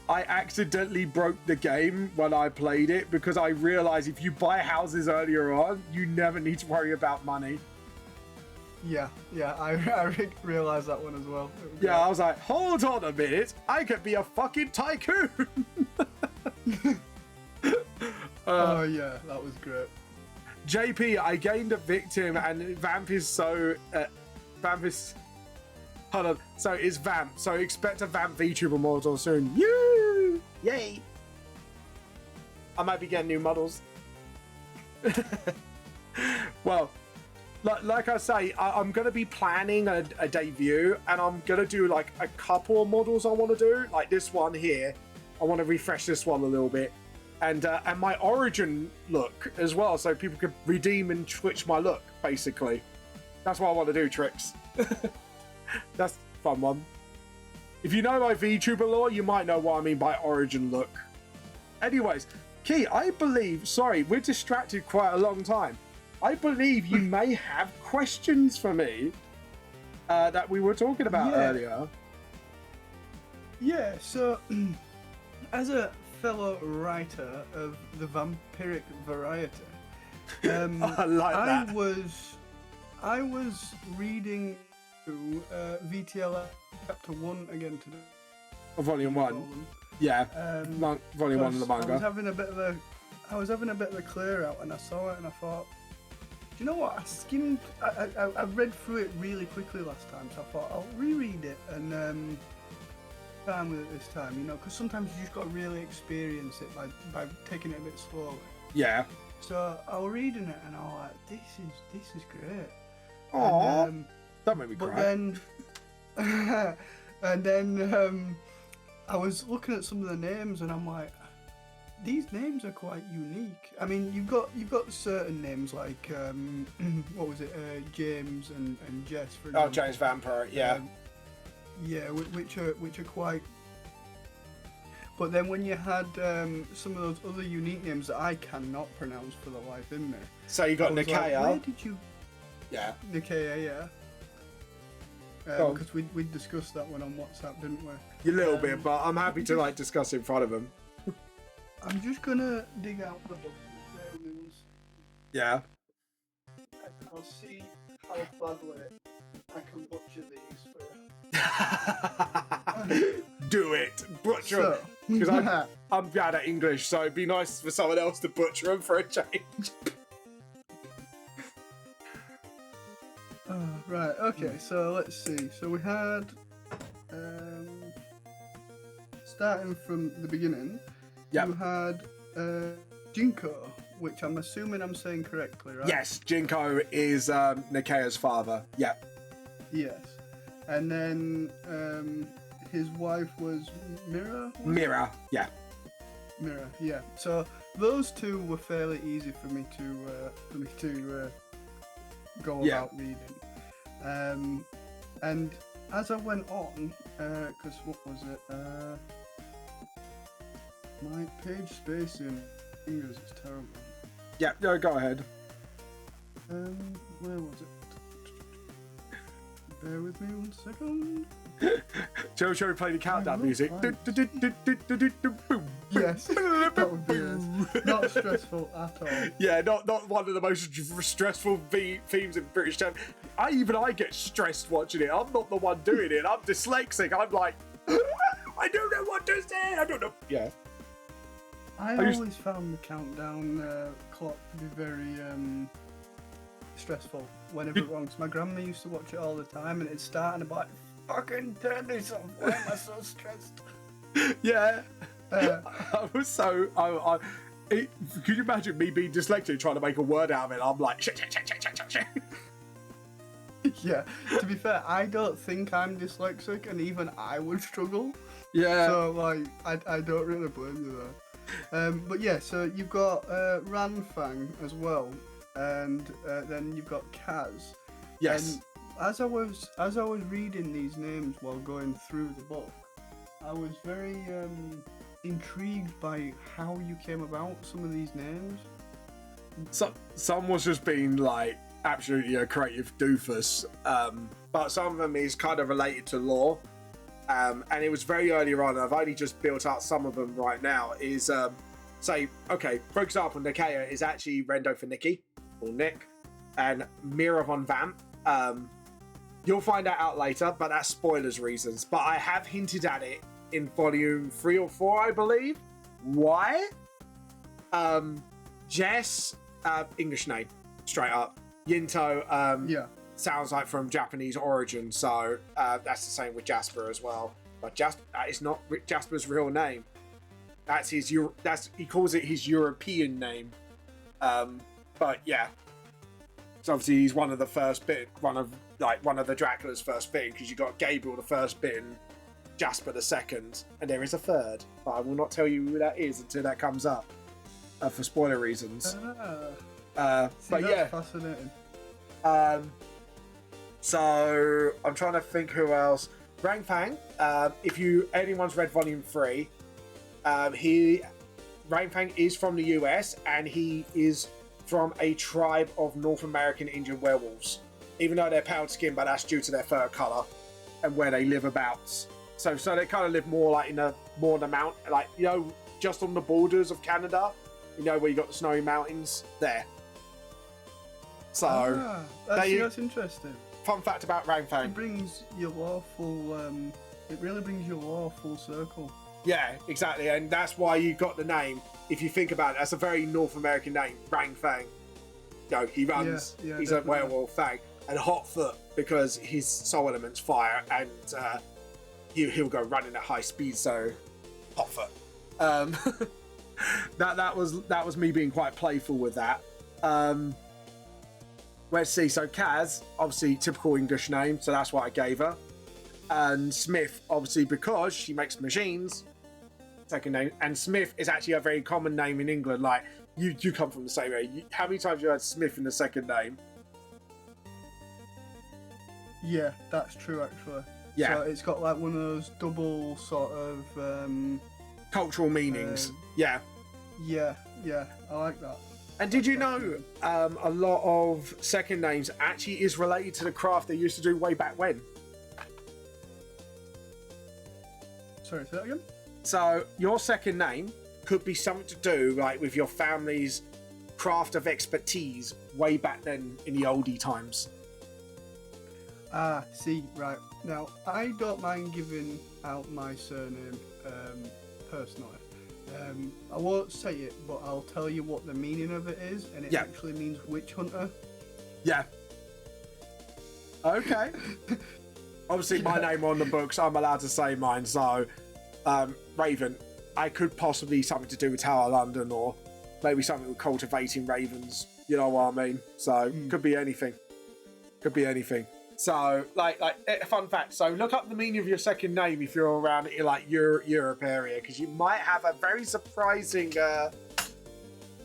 I accidentally broke the game when I played it because I realised if you buy houses earlier on, you never need to worry about money. Yeah, I realised that one as well. Yeah, I was like, hold on a minute, I could be a fucking tycoon. Oh yeah, that was great. JP, I gained a victim, and Vamp is so... Vamp is... Hold on. So it's Vamp. So expect a Vamp VTuber model soon. Yay! I might be getting new models. Well, like I say, I'm going to be planning a debut, and I'm going to do like a couple of models I want to do. Like this one here. I want to refresh this one a little bit. And my origin look as well, so people can redeem and switch my look, basically. That's what I want to do, Tricks. That's a fun one. If you know my VTuber lore, you might know what I mean by origin look. Anyways, Key, I believe... Sorry, we're distracted quite a long time. I believe you may have questions for me that we were talking about earlier. Yeah, so... as a fellow writer of the vampiric variety, I like that. I was reading VTL Chapter 1 again today. Volume 1. Yeah, Volume 1 of the manga. I was having a bit of a clear out, and I saw it and I thought, do you know what? I read through it really quickly last time, so I thought I'll reread it and time with it this time, you know, because sometimes you just got to really experience it by taking it a bit slowly. Yeah. So I was reading it and I was like, this is great. Aww. That made me cry. But then, and then I was looking at some of the names and I'm like, these names are quite unique. I mean, you've got certain names like what was it, James and Jess, for example. Oh, James Vampire, yeah. Yeah, which are quite. But then when you had some of those other unique names that I cannot pronounce for the life in me. So you got Nikaya. Like, where did you? Yeah. Nikaya, yeah. Because we discussed that one on WhatsApp, didn't we? A little bit, but I'm happy to like discuss it in front of him. I'm just gonna dig out the book. Yeah. I'll see how badly I can butcher these for you. Do it, butcher them. Because I'm bad at English, so it'd be nice for someone else to butcher them for a change. Right, okay, so let's see. So we had, starting from the beginning, you had Jinko, which I'm assuming I'm saying correctly, right? Yes, Jinko is Nikaya's father. Yeah. Yes. And then his wife was Mira? Mira, yeah. Mira, yeah. So those two were fairly easy for me to go about reading. And as I went on, because what was it? My page spacing fingers is terrible. Yeah, no, go ahead. Where was it? Bear with me 1 second. Shall we play the countdown music? Yes, that would be it. Not stressful at all. Yeah, not one of the most stressful themes in British television. I get stressed watching it. I'm not the one doing it. I'm dyslexic. I'm like, I don't know what to say. I don't know. Yeah. I always found the countdown clock to be very stressful whenever it was. My grandma used to watch it all the time, and it'd start and I'd be like, fucking turn this off. Why am I so stressed? Yeah. I was so. Could you imagine me being dyslexic trying to make a word out of it? I'm like, shit. Yeah. To be fair, I don't think I'm dyslexic, and even I would struggle. Yeah. So like, I don't really blame you there. But yeah, so you've got Ranfang as well, and then you've got Kaz. Yes. as I was reading these names while going through the book, I was very intrigued by how you came about some of these names. So, some was just being like absolutely a creative doofus, but some of them is kind of related to lore, and it was very earlier on. I've only just built out some of them right now. Is say, okay, for example, Nikea is actually Rendo for Nikki or Nick, and Mira von Vamp. You'll find that out later, but that's spoilers reasons. But I have hinted at it in volume 3 or 4, I believe. Why? Jess, English name, straight up. Yinto, Yeah. sounds like from Japanese origin, so that's the same with Jasper as well. But that is not Jasper's real name. That's his. He calls it his European name. But yeah, so obviously he's one of the first bit, one of the Dracula's first bitten, because you got Gabriel the first bitten, Jasper the second, and there is a third, but I will not tell you who that is until that comes up for spoiler reasons. But yeah, fascinating. So I'm trying to think who else. Rang Fang. If anyone's read Volume 3, Rang Fang is from the US, and he is from a tribe of North American Indian werewolves. Even though they're pale skinned, but that's due to their fur color and where they live about. So they kind of live more like in the mount, like, you know, just on the borders of Canada. You know, where you got the snowy mountains there. So that's interesting. Fun fact about Rang Fang. It brings your lore full. It really brings your lore full circle. Yeah, exactly, and that's why you got the name. If you think about it, that's a very North American name, Rang Fang. You know, he runs. Yeah, he's definitely. a werewolf Fang, and Hotfoot because his soul element's fire, and he'll go running at high speed. So, Hotfoot. That was me being quite playful with that. Let's see. So Kaz, obviously typical English name, so that's what I gave her. And Smith, obviously because she makes machines, second name. And Smith is actually a very common name in England. Like you come from the same area. How many times have you heard Smith in the second name? Yeah, that's true actually. Yeah. So it's got like one of those double sort of. Cultural meanings. Yeah. Yeah, I like that. And did you know a lot of second names actually is related to the craft they used to do way back when? Sorry, say that again? So your second name could be something to do like with your family's craft of expertise way back then in the oldie times. See, right. Now, I don't mind giving out my surname personally. I won't say it, but I'll tell you what the meaning of it is, and it actually means witch hunter. Yeah. Okay. Obviously, my name on the books, I'm allowed to say mine, so Raven. I could possibly something to do with Tower London, or maybe something with cultivating ravens. You know what I mean? So, could be anything. Could be anything. So, like a fun fact. So, look up the meaning of your second name if you're around like Europe area, because you might have a very surprising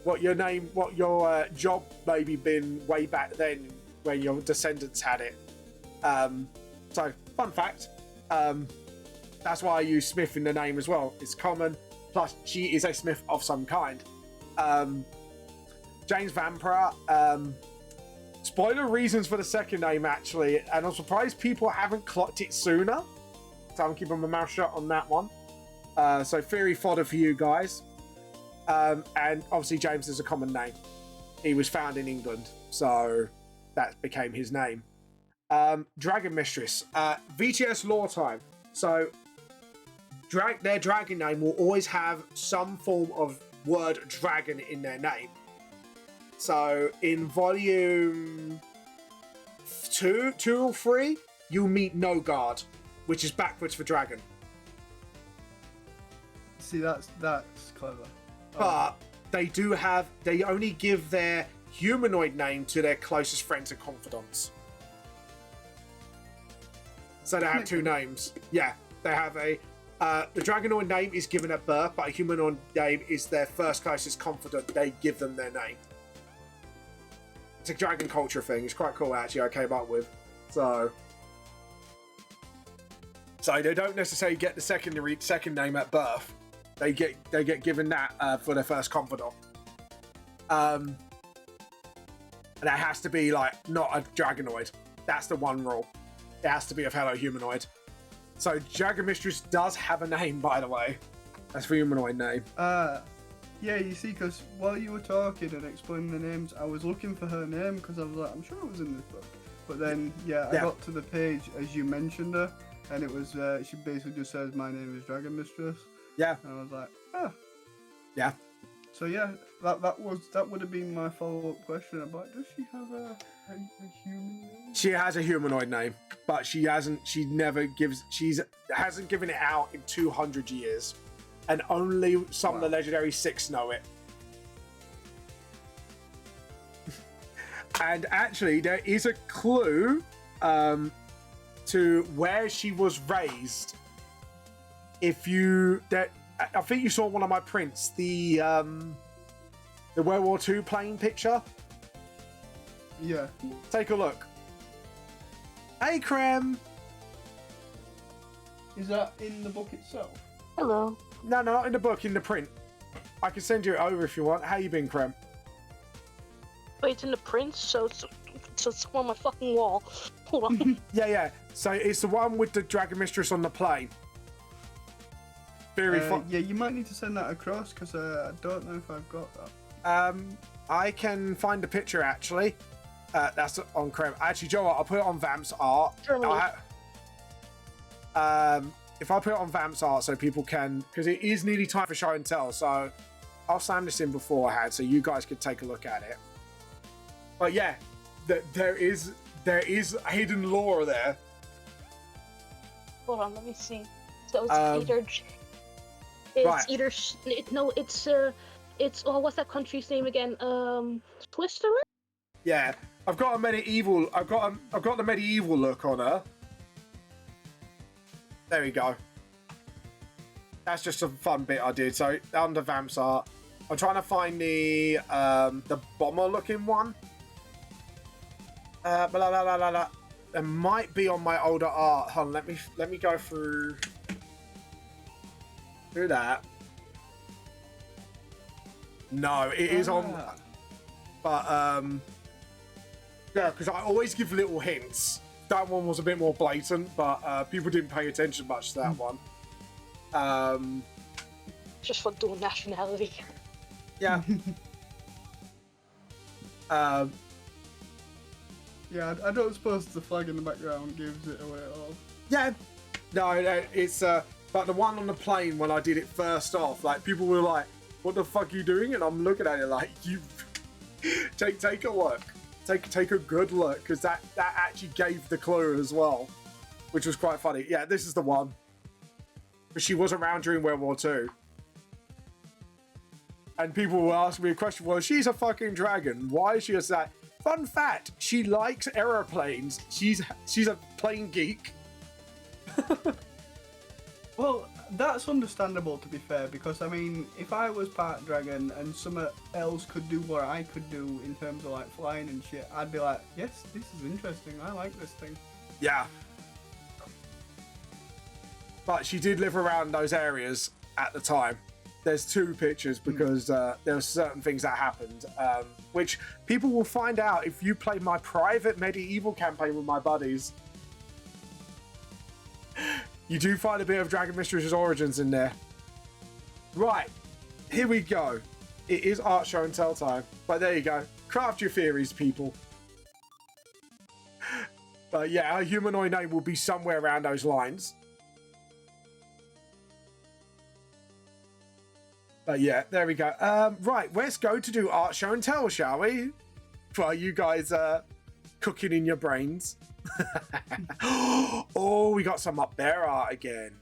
what your job maybe been way back then when your descendants had it. So, fun fact. That's why I use Smith in the name as well. It's common. Plus, she is a Smith of some kind. James Vampire. Spoiler reasons for the second name, actually, and I'm surprised people haven't clocked it sooner. So I'm keeping my mouth shut on that one. So theory fodder for you guys. And obviously James is a common name. He was found in England, so that became his name. Dragon Mistress. VTS lore time. So their dragon name will always have some form of word dragon in their name. So in volume 2 or 3, you'll meet Nogard, which is backwards for dragon. See, that's clever. But they only give their humanoid name to their closest friends and confidants. So they have two names. Yeah, they have the dragonoid name is given at birth, but a humanoid name is their first closest confidant. They give them their name. It's a dragon culture thing. It's quite cool, actually. I came up with. So they don't necessarily get the second name at birth. They get given that for their first confidant. And that has to be like not a dragonoid. That's the one rule. It has to be a fellow humanoid. So Dragon Mistress does have a name, by the way. That's a humanoid name. Yeah, you see, because while you were talking and explaining the names, I was looking for her name because I was like, I'm sure it was in this book. But then, I got to the page as you mentioned her, and it was she basically just says, "My name is Dragon Mistress." Yeah. And I was like, ah. Yeah. So yeah, that would have been my follow-up question about, does she have a human name? She has a humanoid name, but she hasn't given it out in 200 years. And only some of the Legendary 6 know it. And actually, there is a clue to where she was raised. I think you saw one of my prints, the World War II plane picture. Yeah. Take a look. Hey, Krem. Is that in the book itself? Hello. No, not in the book, in the print. I can send you it over if you want. How you been, Krem? Wait, it's in the print, so it's on my fucking wall. Hold on. Yeah. So it's the one with the Dragon Mistress on the plane. Very fun. Yeah, you might need to send that across because I don't know if I've got that. I can find the picture actually. That's on Krem. Actually, Joe, I'll put it on Vamp's art. If I put it on Vamp's art so people can, because it is nearly time for show and tell, so I'll slam this in beforehand so you guys could take a look at it. But yeah, there is hidden lore there. Hold on, let me see. So it's what's that country's name again? Switzerland? Yeah, I've got the medieval look on her. There we go. That's just a fun bit I did. So under Vamp's art, I'm trying to find the bomber looking one. It might be on my older art. Hold on, let me go through that. No, it is on. But yeah, because I always give little hints. That one was a bit more blatant, but people didn't pay attention much to that one. Just for dual nationality. Yeah. Yeah, I don't suppose the flag in the background gives it away at all. Yeah. No, it's but the one on the plane when I did it first off, like people were like, "What the fuck are you doing?" And I'm looking at it like, "You take a look." Take a good look, because that actually gave the clue as well, which was quite funny. Yeah, this is the one. But she was around during World War II. And people were asking me a question, well, she's a fucking dragon. Why is she a that? Fun fact, she likes aeroplanes. She's a plane geek. Well, that's understandable, to be fair, because, I mean, if I was part dragon and someone else could do what I could do in terms of, like, flying and shit, I'd be like, yes, this is interesting, I like this thing. Yeah. But she did live around those areas at the time. There's 2 pictures because there were certain things that happened, which people will find out if you play my private medieval campaign with my buddies. You do find a bit of Dragon Mistress's origins in there. Right, here we go. It is art show and tell time. But there you go. Craft your theories, people. But yeah, our humanoid name will be somewhere around those lines. But yeah, there we go. Right, let's go to do art show and tell, shall we? While you guys cooking in your brains. Oh, we got some up bear art again.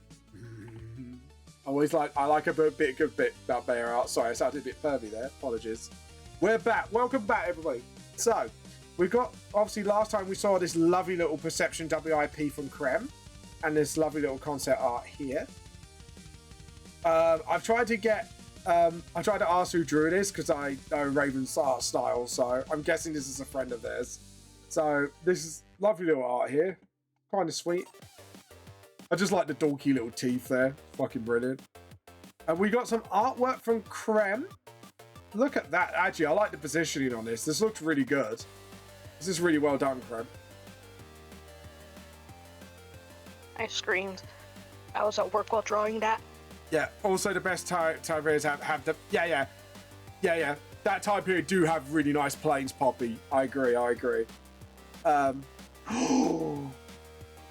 I like a good bit about bear art. Sorry, I sounded a bit pervy there. Apologies. We're back. Welcome back, everybody. So, we've got, obviously, last time we saw this lovely little Perception WIP from Krem, and this lovely little concept art here. I've tried to ask who drew this because I know Raven's art style, so I'm guessing this is a friend of theirs. So this is lovely little art here. Kind of sweet. I just like the dorky little teeth there. Fucking brilliant. And we got some artwork from Creme. Look at that. Actually, I like the positioning on this. This looks really good. This is really well done, Creme. I screamed. I was at work while drawing that. Yeah. Also, the best time periods have the... Yeah. That time period do have really nice planes, Poppy. I agree.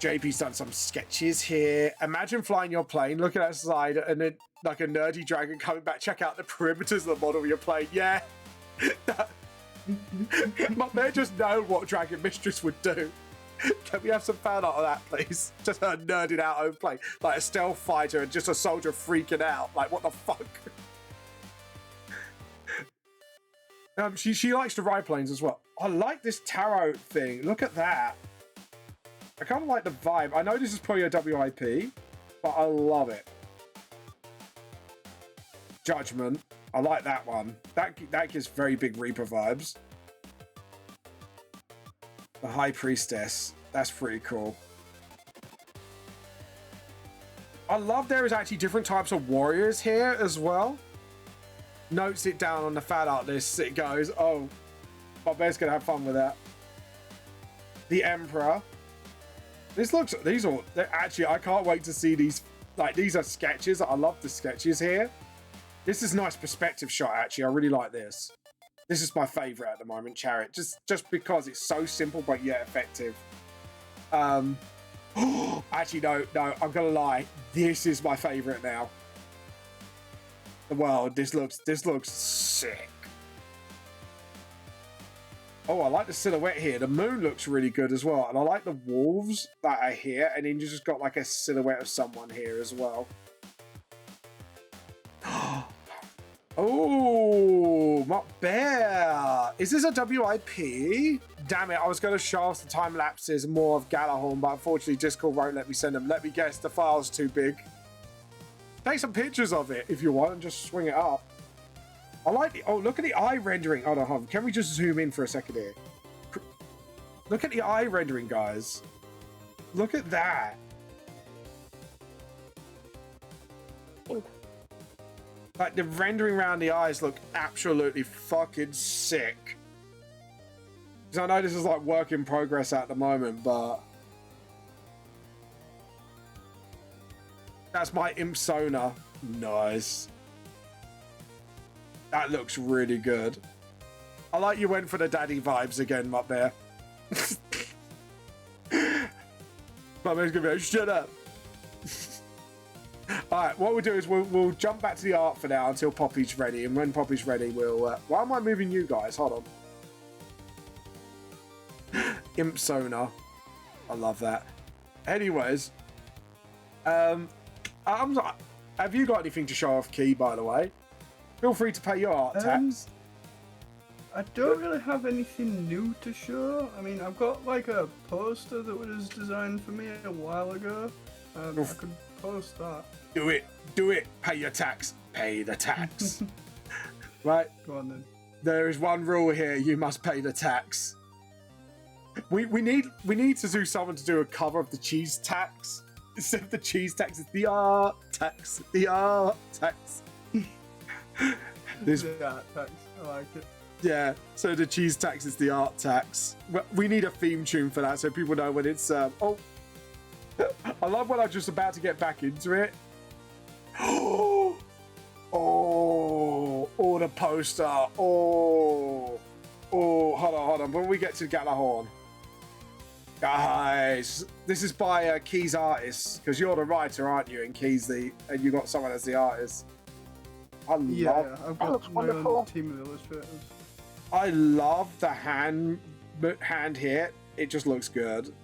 JP's done some sketches here. Imagine flying your plane, looking outside, and then like a nerdy dragon coming back. Check out the perimeters of the model of your plane. Yeah. They just know what Dragon Mistress would do. Can we have some fan art of that, please? Just her nerding out her plane. Like a stealth fighter and just a soldier freaking out. Like, what the fuck? She likes to ride planes as well. I like this tarot thing. Look at that. I kind of like the vibe. I know this is probably a WIP, but I love it. Judgment. I like that one. That gives very big Reaper vibes. The High Priestess. That's pretty cool. I love there is actually different types of warriors here as well. Notes it down on the fan art list. It goes, oh, my bear's gonna have fun with that. The Emperor. These are actually, I can't wait to see these. Like, these are sketches. I love the sketches here. This is a nice perspective shot, actually. I really like this. This is my favorite at the moment, Chariot. Just because it's so simple, but yet effective. Actually, no, I'm gonna lie. This is my favorite now. The world. This looks sick. Oh, I like the silhouette here. The moon looks really good as well. And I like the wolves that are here. And then you just got like a silhouette of someone here as well. Oh, my bear. Is this a WIP? Damn it, I was going to show us the time lapses and more of Galahorn, but unfortunately Discord won't let me send them. Let me guess, the file's too big. Take some pictures of it if you want and just swing it up. I like the... Oh, look at the eye rendering. Hold on. Can we just zoom in for a second here? Look at the eye rendering, guys. Look at that. Like, the rendering around the eyes look absolutely fucking sick. Because I know this is like work in progress at the moment, but... That's my Imsona. Nice. That looks really good. I like you went for the daddy vibes again, up there. My man's gonna be like, shut up. Alright, what we'll do is we'll jump back to the art for now until Poppy's ready. And when Poppy's ready, we'll... why am I moving you guys? Hold on. Imsona. I love that. Anyways. Have you got anything to show off, Key, by the way? Feel free to pay your art tax. I don't really have anything new to show. I mean, I've got like a poster that was designed for me a while ago. I could post that. Do it. Pay your tax. Pay the tax. Right? Go on then. There is one rule here. You must pay the tax. We need to do someone to do a cover of the cheese tax. Instead of the cheese tax, it's the art tax. The art tax. The art tax. I like it. Yeah, so the cheese tax is the art tax. We need a theme tune for that so people know when it's... oh, I love when I'm just about to get back into it. Oh, the poster. Oh, hold on. When we get to Galahorn. Guys, this is by Key's artist, because you're the writer, aren't you? And Key's and you got someone as the artist. I've got my own team of illustrators. I love the hand here. It just looks good.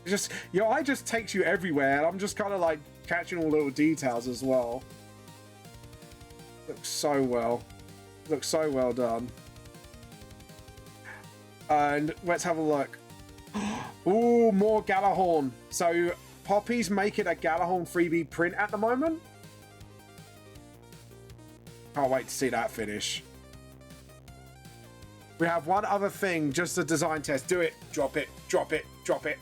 It just your eye just takes you everywhere, and I'm just kind of like catching all little details as well. Looks so well done. And let's have a look. Ooh, more Galahorn. So Poppy's making a Galahorn freebie print at the moment. Can't wait to see that finish. We have one other thing, just a design test. Do it. Drop it. Drop it. Drop it.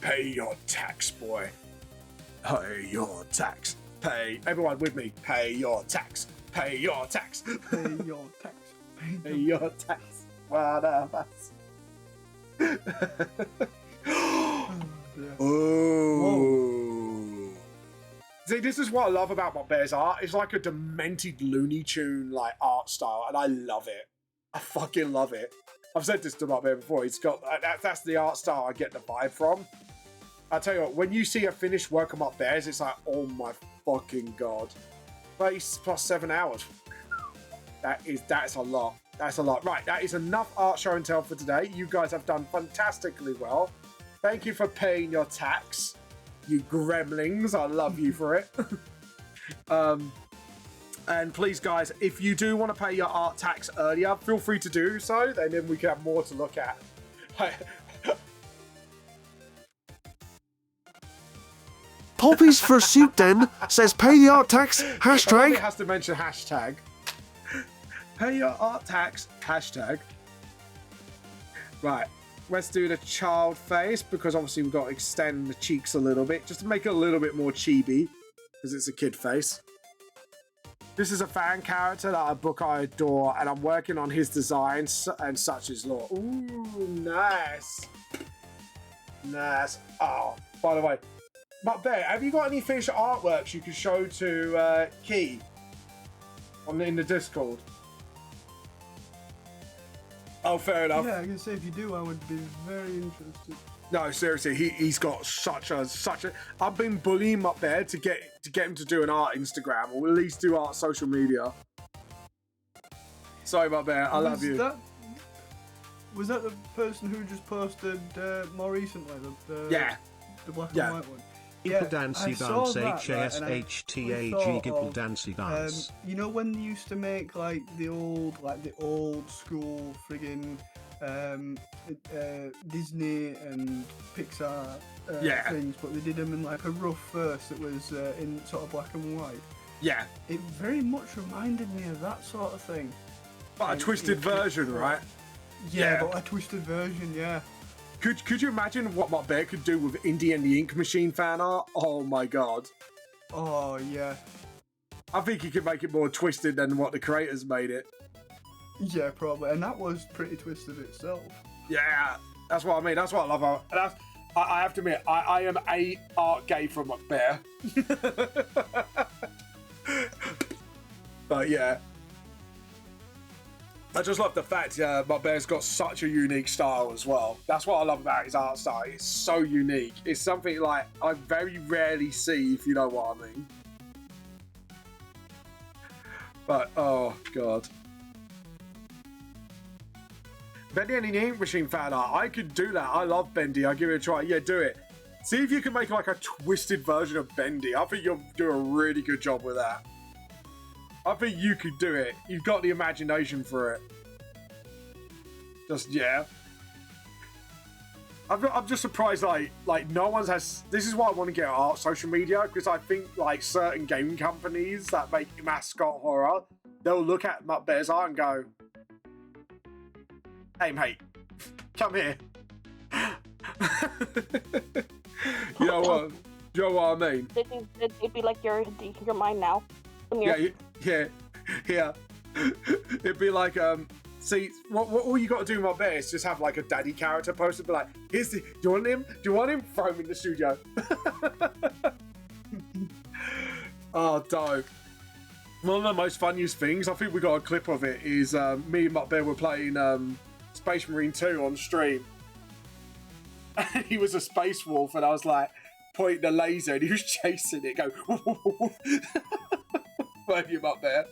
Pay your tax, boy. Pay your tax. Pay. Everyone with me. Pay your tax. Pay your tax. Pay your tax. Pay your tax. One of us. Ooh. See, this is what I love about Bear's art. It's like a demented Looney Tune like art style, and I love it. I fucking love it. I've said this to Bear before. He's got that's the art style I get the vibe from. I tell you what, when you see a finished work of Bears, it's like, oh my fucking god. 30 plus 7 hours. That's a lot. That's a lot. Right, that is enough art show and tell for today. You guys have done fantastically well. Thank you for paying your tax, you gremlins. I love you for it. And please, guys, if you do want to pay your art tax earlier, feel free to do so. Then we can have more to look at. Poppy's Fursuit Den says pay the art tax, hashtag. It has to mention hashtag. Pay your art tax, hashtag. Right, let's do the child face, because obviously we've got to extend the cheeks a little bit, just to make it a little bit more chibi, because it's a kid face. This is a fan character that I adore, and I'm working on his designs, and such is law. Ooh, nice. Nice. Oh, by the way, Bear, have you got any finished artworks you can show to Key in the Discord? Oh, fair enough. Yeah, I can say if you do, I would be very interested. No, seriously, he's got such a. I've been bullying him Bear to get him to do an art Instagram, or at least do art social media. Sorry, Bear, I love you. Was that the person who just posted more recently? Yeah. The black and white one. Gipple Dancy Dance, HASHTAG, Gipple Dancy Dance. You know when they used to make like the old school friggin' Disney and Pixar things, but they did them in like a rough verse that was in sort of black and white. Yeah. It very much reminded me of that sort of thing. But a twisted version, right? Yeah, but a twisted version, yeah. Could you imagine what Bear could do with Indie and the Ink Machine fan art? Oh my god. Oh, yeah. I think he could make it more twisted than what the creators made it. Yeah, probably. And that was pretty twisted itself. Yeah, that's what I mean. That's what I love about it. I have to admit, I am a art gay from Bear. But yeah. I just love the fact Bear's got such a unique style as well. That's what I love about his art style. It's so unique. It's something like I very rarely see, if you know what I mean. But, oh, God. Bendy and the Ink Machine fan art. I could do that. I love Bendy. I'll give it a try. Yeah, do it. See if you can make like a twisted version of Bendy. I think you'll do a really good job with that. I think you could do it. You've got the imagination for it. Just, yeah. I'm just surprised, like no one's has... This is why I want to get art social media, because I think, like, certain game companies that make mascot horror, they'll look at Bear's art and go, hey, mate, come here. You know what? You know what I mean? They'd be like, you're mine now. Come here. Yeah. It'd be like, see, what all you got to do, Bear, is just have like a daddy character posted, be like, here's the, do you want him? Do you want him? Throw him in the studio. Oh, dope. One of the most funniest things, I think we got a clip of it, is me and Bear were playing Space Marine 2 on stream. And he was a space wolf, and I was like, pointing the laser, and he was chasing it, go, burn him up there.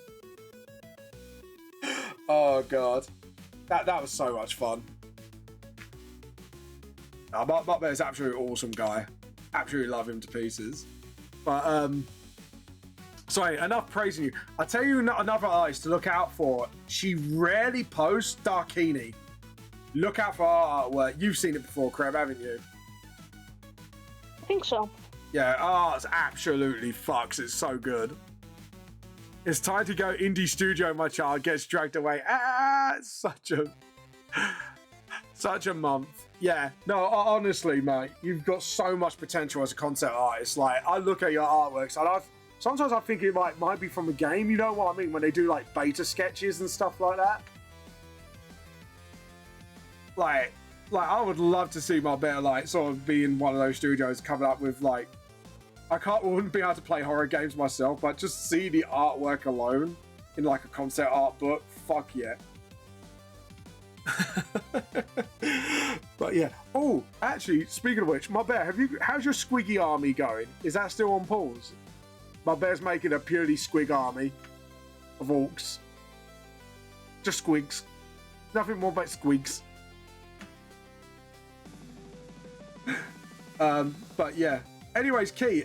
Oh god, that was so much fun. Bear's absolutely awesome guy. Absolutely love him to pieces. But sorry, enough praising you. I tell you another artist to look out for. She rarely posts Darkini. Look out for her artwork. You've seen it before, Kreb, haven't you? I think so. Yeah, it's absolutely fucks. It's so good. It's time to go indie studio, my child gets dragged away. Ah, such a month. Yeah, no, honestly, mate, you've got so much potential as a concept artist. Like, I look at your artworks, and sometimes I think it might be from a game. You know what I mean? When they do like beta sketches and stuff like that. Like I would love to see my bear like sort of be in one of those studios coming up with like. Wouldn't be able to play horror games myself, but just see the artwork alone in like a concept art book. Fuck yeah. But yeah. Oh, actually, speaking of which, my bear, how's your squiggy army going? Is that still on pause? My bear's making a purely squig army of orcs. Just squigs. Nothing more but squigs. But yeah. Anyways, Key,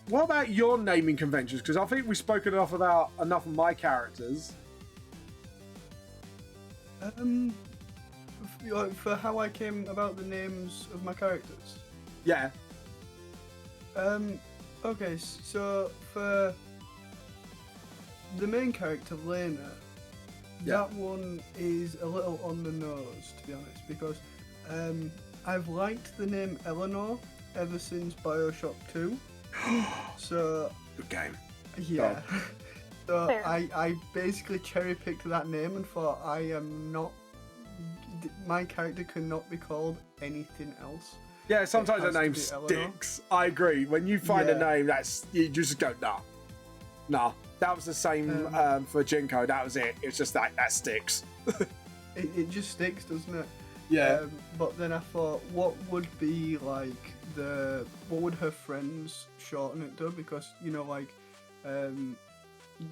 what about your naming conventions? Because I think we've spoken enough of my characters. For how I came about the names of my characters. Yeah. Okay, so for the main character, Lena, that one is a little on the nose, to be honest, because I've liked the name Eleanor ever since Bioshock 2. So good game. Yeah. So I basically cherry-picked that name and thought my character cannot be called anything else. Yeah, sometimes a name sticks. I agree. When you find a name you just go, nah. That was the same for Jinko. That was it. It's just that sticks. it just sticks, doesn't it? Yeah. But then I thought, what would be like what would her friends shorten it to? Because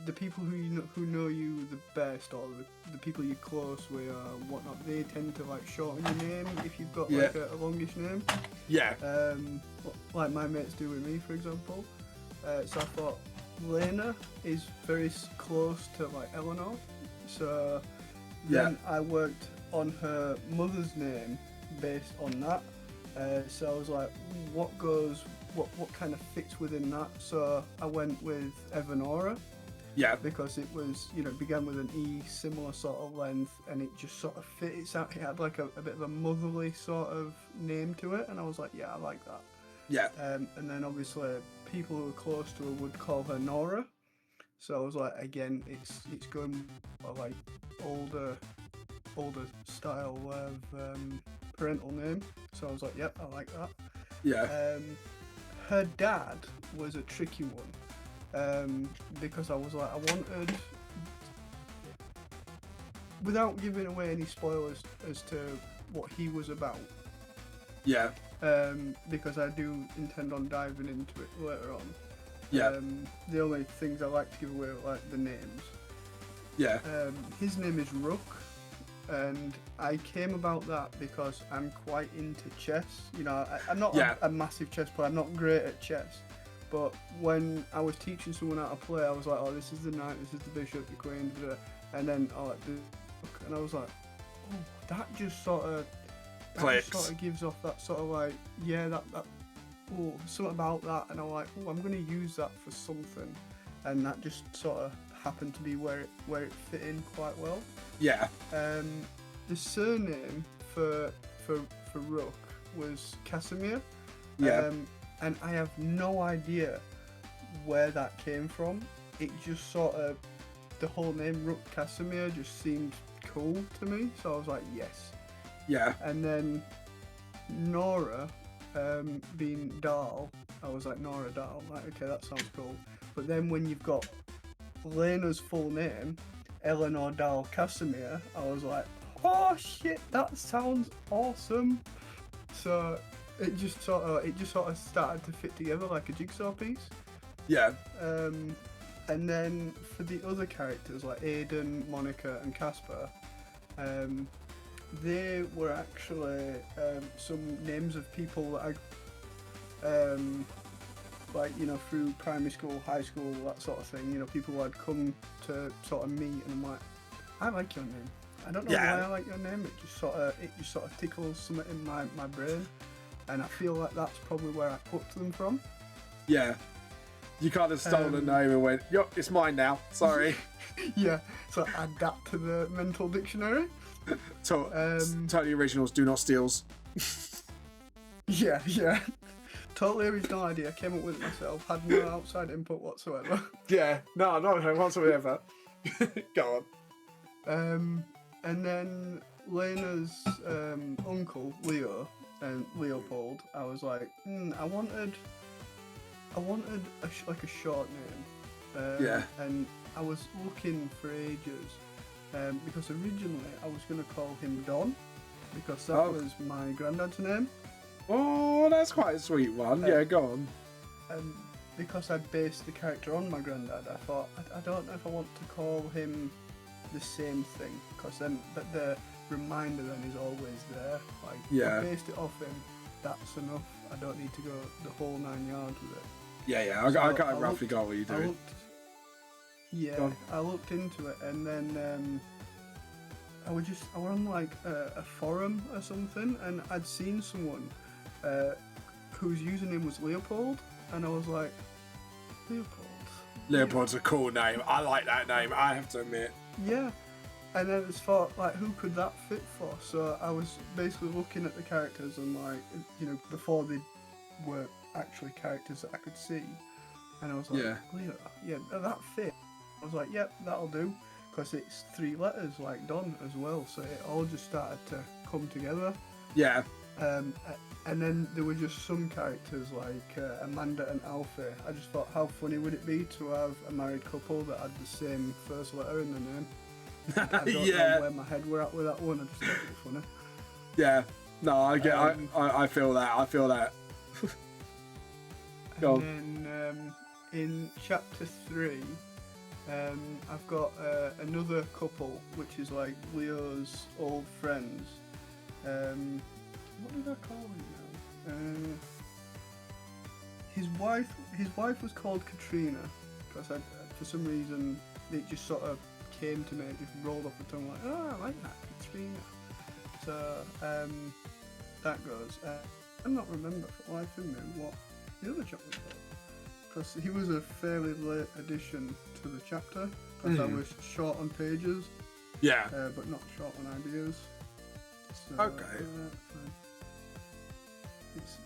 the people who know you the best, or the people you're close with or whatnot, they tend to like shorten your name if you've got like a longish name. Yeah. Like my mates do with me, for example. So I thought Lena is very close to like Eleanor. So then I worked on her mother's name based on that. So I was like, what kind of fits within that? So I went with Evanora. Yeah. Because it was, began with an E, similar sort of length, and it just sort of fit. It had like a bit of a motherly sort of name to it, and I was like, yeah, I like that. Yeah. And then obviously people who were close to her would call her Nora. So I was like, again, it's going for like older style of parental name. So I was like, yep, I like that. Yeah. Her dad was a tricky one. Because I was like, I wanted, without giving away any spoilers as to what he was about. Yeah. Because I do intend on diving into it later on. Yeah. The only things I like to give away are like the names. Yeah. His name is Rook, and I came about that because I'm quite into chess. I'm not a massive chess player. I'm not great at chess. But when I was teaching someone how to play, I was like, oh, this is the knight, this is the bishop, the queen, and then and I was like, oh, that just sort of gives off that sort of like, something about that, and I'm like, oh, I'm going to use that for something, and that just sort of happened to be where it fit in quite well. Yeah. The surname for Rook was Casimir. Yeah. And I have no idea where that came from. It just sort of, the whole name Rook Casimir just seemed cool to me, so I was like, yes. Yeah. And then Nora, being Dahl, I was like, Nora Dahl, like, okay, that sounds cool. But then when you've got Lena's full name, Eleanor Dahl Casimir, I was like, oh shit, that sounds awesome. So it just sort of started to fit together like a jigsaw piece. Yeah. And then for the other characters like Aiden, Monica, and Casper, they were actually some names of people that I, through primary school, high school, that sort of thing. People I'd come to sort of meet, and I'm like, I like your name. I don't know why I like your name. It just sort of tickles something in my brain. And I feel like that's probably where I put them from. Yeah. You kind of stole the name and went, yup, it's mine now. Sorry. Yeah, so add that to the mental dictionary. Totally originals, do not steals. Yeah. Totally original idea. Came up with it myself. Had no outside input whatsoever. Yeah, no whatsoever. Go on. And then Lena's uncle, Leo, and Leopold, I was like, I wanted a short name. Yeah. And I was looking for ages, because originally I was going to call him Don, because that was my granddad's name. Oh, that's quite a sweet one. Yeah, go on. And because I'd based the character on my granddad, I thought, I don't know if I want to call him the same thing, because then the reminder then is always there. Like, I based it off him, that's enough. I don't need to go the whole 9 yards with it. Yeah, so I roughly got what you're doing. I looked into it, and then I was on like a forum or something, and I'd seen someone whose username was Leopold, and I was like, Leopold's a cool name. I like that name, I have to admit. Yeah. And then I just thought, like, who could that fit for? So I was basically looking at the characters and, like, before they were actually characters that I could see. And I was like, Leo, yeah, that fit. I was like, yep, that'll do. Because it's 3 letters, like Don as well. So it all just started to come together. Yeah. And then there were just some characters like Amanda and Alfie. I just thought, how funny would it be to have a married couple that had the same first letter in their name? I don't know where my head were at with that one. I just thought it was funny. Yeah. No, I get. I feel that. Go on. And then in chapter 3, I've got another couple, which is like Leo's old friends. What did I call him now? His wife was called Katrina, because for some reason it just sort of came to me, it just rolled off the tongue like, oh, I like that, Katrina. So that goes. I'm not remember for life in me what the other chapter was called, because he was a fairly late addition to the chapter, because I was short on pages, but not short on ideas. So, okay. It's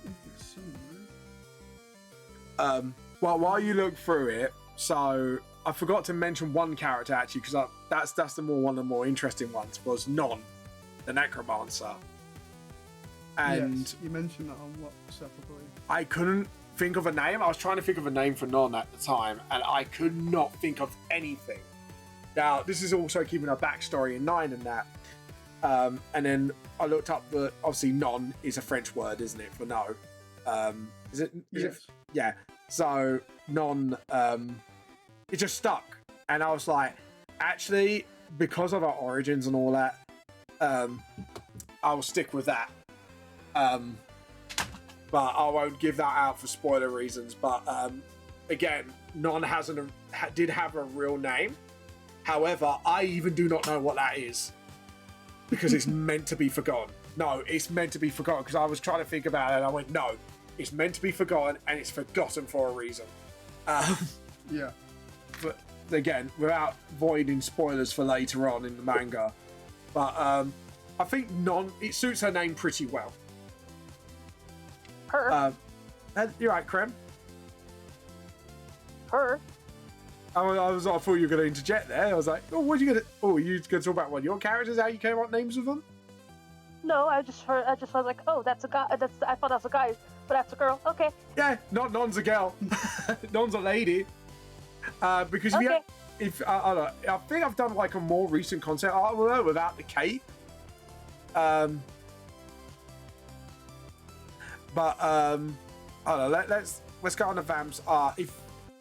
somewhere. Well, while you look through it, so I forgot to mention one character actually, because that's one of the more interesting ones, was Non, the Necromancer. And yes, you mentioned that on WhatsApp, I believe. I couldn't think of a name. I was trying to think of a name for Non at the time, and I could not think of anything. Now, this is also keeping a backstory in 9 and that. And then I looked up that obviously non is a French word, isn't it, for no? Is it? Yeah. So non, it just stuck, and I was like, actually, because of our origins and all that, I will stick with that. But I won't give that out for spoiler reasons. But again, non did have a real name. However, I even do not know what that is. Because it's meant to be forgotten. No, it's meant to be forgotten, because I was trying to think about it and I went, no, it's meant to be forgotten and it's forgotten for a reason. Yeah. But again, without voiding spoilers for later on in the manga. But I think it suits her name pretty well. Her. You're right, Krem. Her. I thought you were going to interject there. I was like, oh, what are you going to... Oh, you're going to talk about one of your characters, how you came up with names with them? No, I just was like, oh, that's a guy. I thought that was a guy, but that's a girl. Okay. Yeah, Non's a girl. Non's a lady. Because I think I've done like a more recent concept art with her without the cape. But I don't know. Let's go on to Vam's art.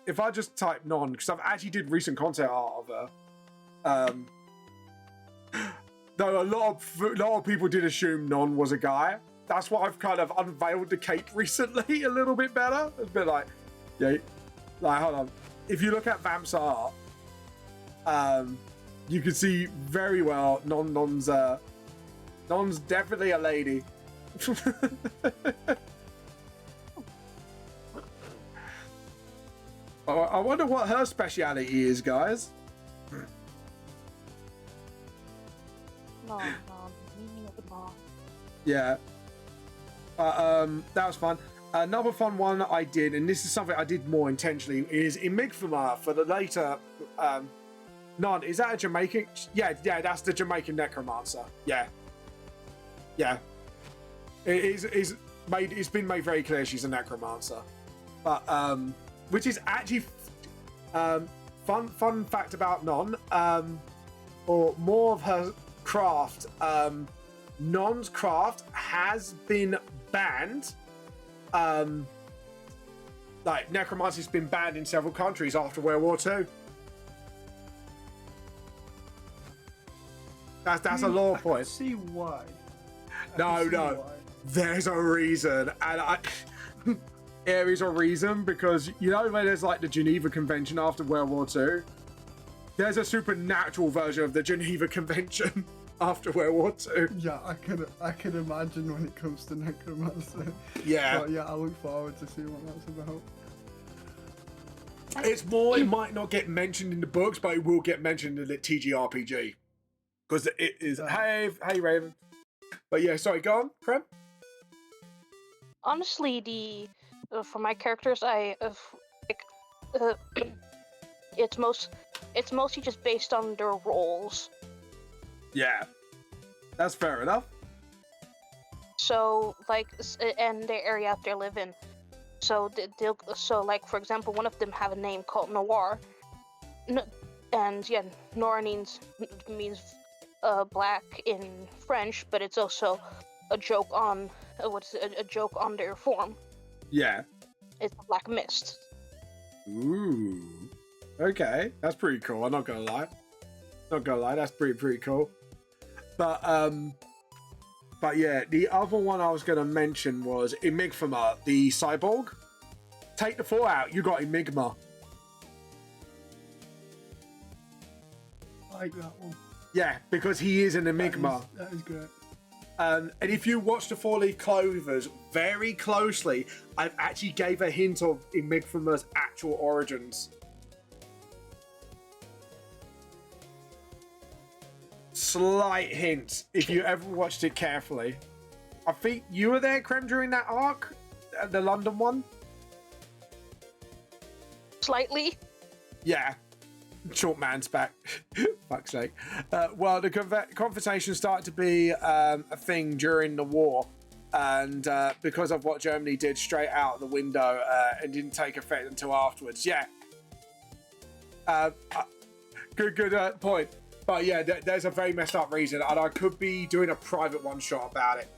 If I just type Non, because I've actually did recent concept art of her. Though a lot of people did assume Non was a guy. That's why I've kind of unveiled the cape recently a little bit better. It's a bit like, yeah, like hold on. If you look at Vam's art, you can see very well Non's definitely a lady. I wonder what her speciality is, guys. No, meaning of the law. Yeah. That was fun. Another fun one I did, and this is something I did more intentionally, is Enigma for the later. Non, is that a Jamaican? Yeah, that's the Jamaican necromancer. Yeah. It is made. It's been made very clear she's a necromancer, but which is actually fun fact about Non, or more of her craft. Non's craft has been banned. Like necromancy's been banned in several countries after World War II. That's a law point. I see why. No. There's a reason, and there is a reason, because you know when there's like the Geneva Convention after World War II, there's a supernatural version of the Geneva Convention after World War II. Yeah, I can imagine when it comes to necromancy. Yeah. But yeah, I look forward to seeing what that's about. It's more, it might not get mentioned in the books, but it will get mentioned in the TGRPG. Because it is, hey Raven. But yeah, sorry, go on, Krem. Honestly, for my characters, it's mostly just based on their roles. Yeah, that's fair enough. So and the area that they live in. So like for example, one of them have a name called Noir, and yeah, Noir means black in French, but it's also a joke on a joke on their form. Yeah. It's a black mist. Ooh. Okay, that's pretty cool. I'm not gonna lie. That's pretty cool. But yeah, the other one I was gonna mention was Enigma, the cyborg. Take the 4 out, you got Enigma. I like that one. Yeah, because he is an Enigma. That is great. And if you watch the 4-Leaf Clovers very closely, I've actually gave a hint of Enigma's actual origins. Slight hint, if you ever watched it carefully. I think you were there, Krem, during that arc, the London one. Slightly. Yeah. Short man's back. Fuck's sake. Well, the conversation started to be a thing during the war, and because of what Germany did straight out the window, it didn't take effect until afterwards. Yeah. Good point. But yeah, there's a very messed up reason, and I could be doing a private one shot about it.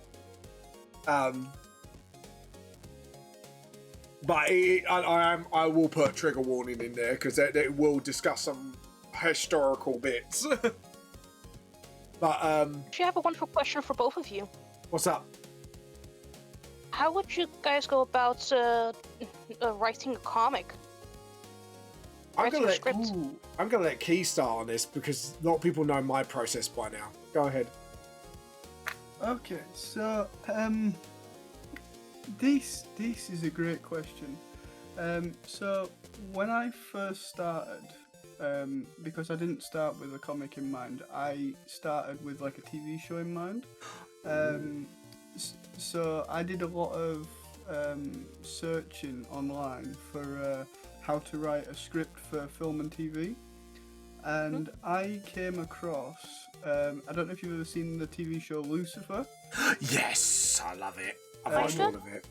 But I will put trigger warning in there because it will discuss some historical bits. But Actually, I have a wonderful question for both of you. what's up? How would you guys go about writing a comic? I'm gonna Writing let Key start on this because a lot of people know my process by now. Go ahead. Okay, so this is a great question. So when I first started, because I didn't start with a comic in mind, I started with like a TV show in mind. So I did a lot of searching online for how to write a script for film and TV, and I came across. I don't know if you've ever seen the TV show Lucifer. Yes, I love it. I've Oh, watched yeah? all of it.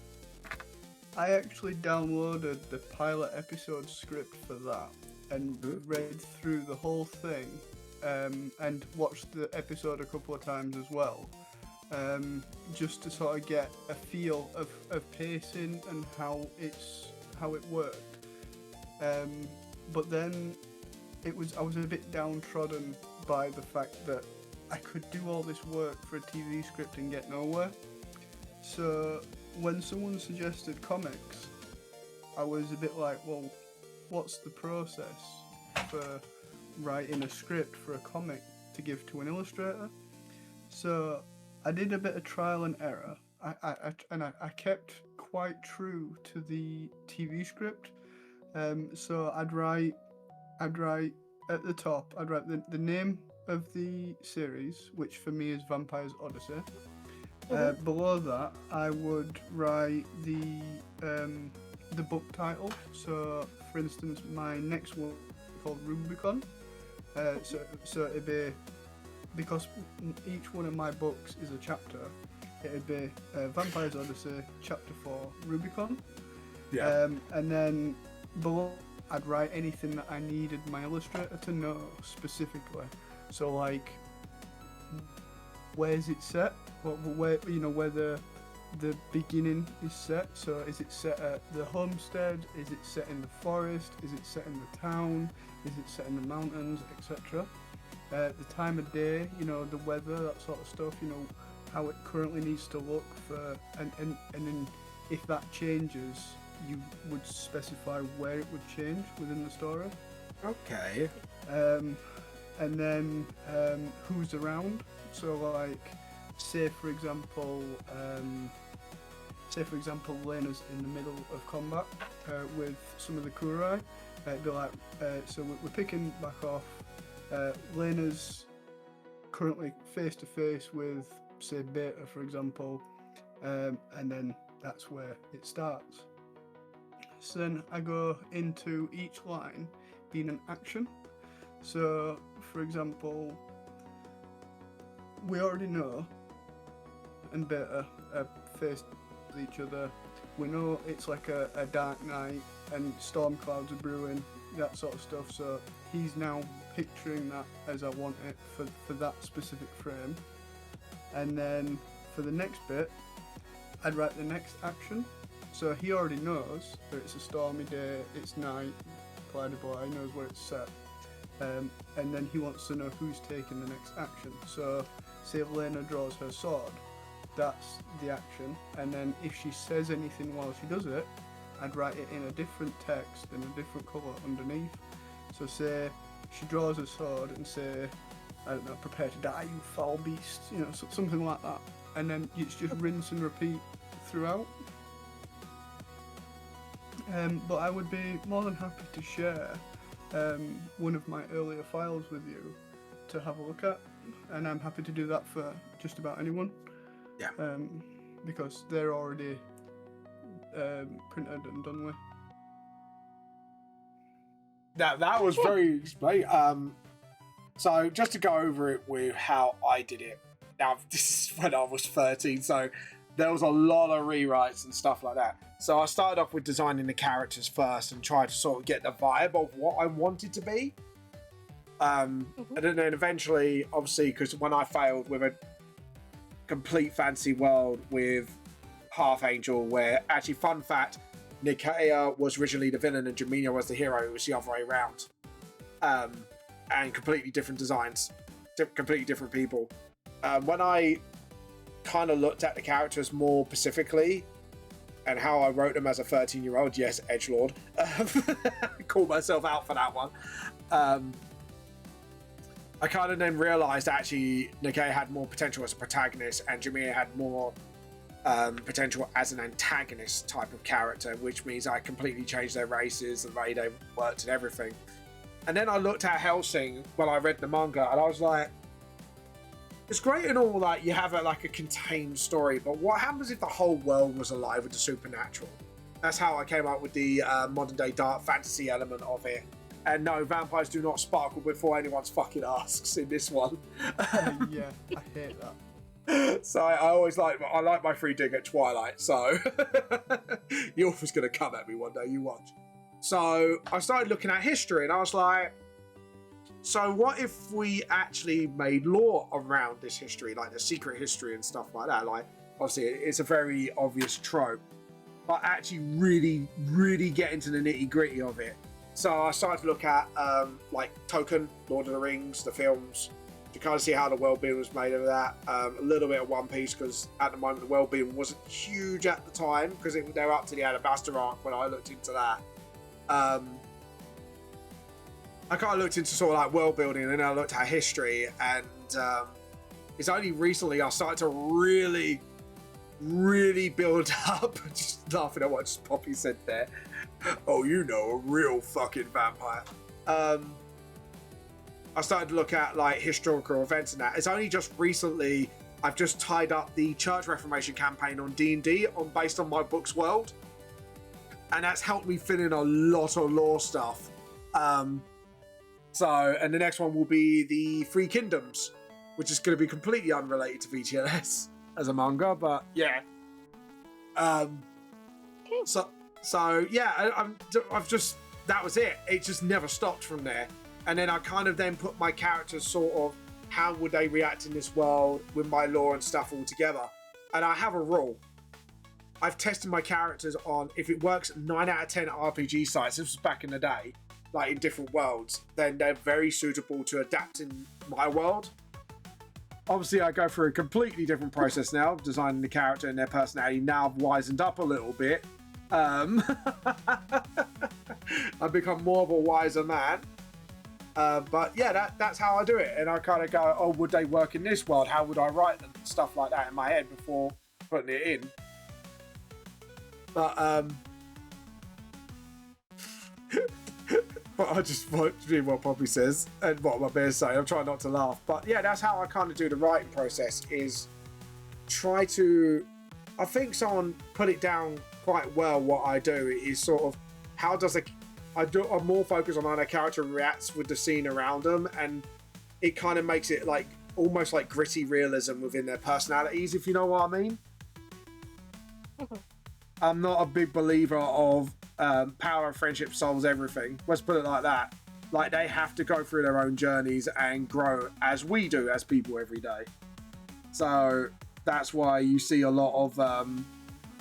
I actually downloaded the pilot episode script for that and read through the whole thing, and watched the episode a couple of times as well, just to sort of get a feel of pacing and how it worked. But then I was a bit downtrodden by the fact that I could do all this work for a TV script and get nowhere. So when someone suggested comics, I was a bit like, well, what's the process for writing a script for a comic to give to an illustrator? So I did a bit of trial and error. I kept quite true to the TV script, So I'd write at the top. I'd write the name of the series, which for me is Vampire's Odyssey. Below that, I would write the book title. So, for instance, my next one is called Rubicon. So it'd be, because each one of my books is a chapter, it'd be Vampire's Odyssey, Chapter 4, Rubicon. Yeah. And then below, I'd write anything that I needed my illustrator to know specifically. So like, where's it set? Where the beginning is set. So is it set at the homestead? Is it set in the forest? Is it set in the town? Is it set in the mountains, etc.? The time of day, the weather, that sort of stuff. How it currently needs to look for, and then if that changes, you would specify where it would change within the story. Okay. And then who's around. So like, say for example, Lena's in the middle of combat with some of the Kurai. It'd be like, so we're picking back off. Lena's currently face to face with, say, Beta, for example, and then that's where it starts. So then I go into each line being an action. So, for example, we already know and Beta face each other. We know it's like a dark night and storm clouds are brewing, that sort of stuff. So he's now picturing that as I want it for that specific frame. And then for the next bit, I'd write the next action. So he already knows that it's a stormy day, it's night, blah blah blah, he knows where it's set. And then he wants to know who's taking the next action. So say Lena draws her sword, that's the action. And then if she says anything while she does it, I'd write it in a different text, in a different colour underneath. So say she draws her sword and say, I don't know, prepare to die, you foul beast, something like that. And then it's just rinse and repeat throughout. But I would be more than happy to share one of my earlier files with you to have a look at, and I'm happy to do that for just about anyone. Yeah. Because they're already printed and done with. That was very explained. So just to go over it with how I did it. Now this is when I was 13, so there was a lot of rewrites and stuff like that. So I started off with designing the characters first and tried to sort of get the vibe of what I wanted to be. And then eventually, obviously, because when I failed with a complete fantasy world with Half Angel, where actually, fun fact, Nikea was originally the villain and Jaminia was the hero. It was the other way around. And completely different designs, completely different people. When I kind of looked at the characters more specifically and how I wrote them as a 13-year-old, yes, edgelord, called myself out for that one. I kind of then realised actually Nikea had more potential as a protagonist and Jaminia had more potential as an antagonist type of character, which means I completely changed their races, the way they worked and everything. And then I looked at Hellsing when I read the manga and I was like, it's great and all that you have a contained story, but what happens if the whole world was alive with the supernatural? That's how I came up with the modern day dark fantasy element of it. And no, vampires do not sparkle before anyone's fucking asks in this one. Yeah, I hate that. So I always like my free dig at Twilight, so the author's gonna come at me one day, you watch. So I started looking at history and I was like, so what if we actually made lore around this history, like the secret history and stuff like that? Like, obviously it's a very obvious trope, but actually really, really get into the nitty gritty of it. So I started to look at like Tolkien, Lord of the Rings, the films, to kind of see how the world building was made of that. A little bit of One Piece, because at the moment the world building wasn't huge at the time, because they were up to the Alabaster arc when I looked into that. I kind of looked into sort of like world building, and then I looked at history, and it's only recently I started to really, really build up. Just laughing at what Poppy said there. Oh, you know, a real fucking vampire. I started to look at like historical events and that. It's only just recently I've just tied up the Church Reformation campaign on D&D based on my book's world, and that's helped me fill in a lot of lore stuff. And the next one will be the Three Kingdoms, which is going to be completely unrelated to VTLS as a manga, but yeah. So yeah, I've just, that was it. It just never stopped from there. And then I kind of then put my characters sort of, how would they react in this world with my lore and stuff all together. And I have a rule. I've tested my characters on, if it works 9 out of 10 RPG sites, this was back in the day, like in different worlds, then they're very suitable to adapt in my world. Obviously, I go through a completely different process now, designing the character and their personality. Now I've wisened up a little bit. I've become more of a wiser man. But yeah, that's how I do it. And I kind of go, oh, would they work in this world? How would I write them? Stuff like that in my head before putting it in. But but I just want to do what Poppy says and what my bears say. I'm trying not to laugh. But yeah, that's how I kind of do the writing process, is try to, I think someone put it down quite well. What I do is sort of, how does I'm more focused on how a character reacts with the scene around them, and it kind of makes it like almost like gritty realism within their personalities, if you know what I mean. I'm not a big believer of power of friendship solves everything. Let's put it like that. Like, they have to go through their own journeys and grow as we do as people every day. So that's why you see a lot of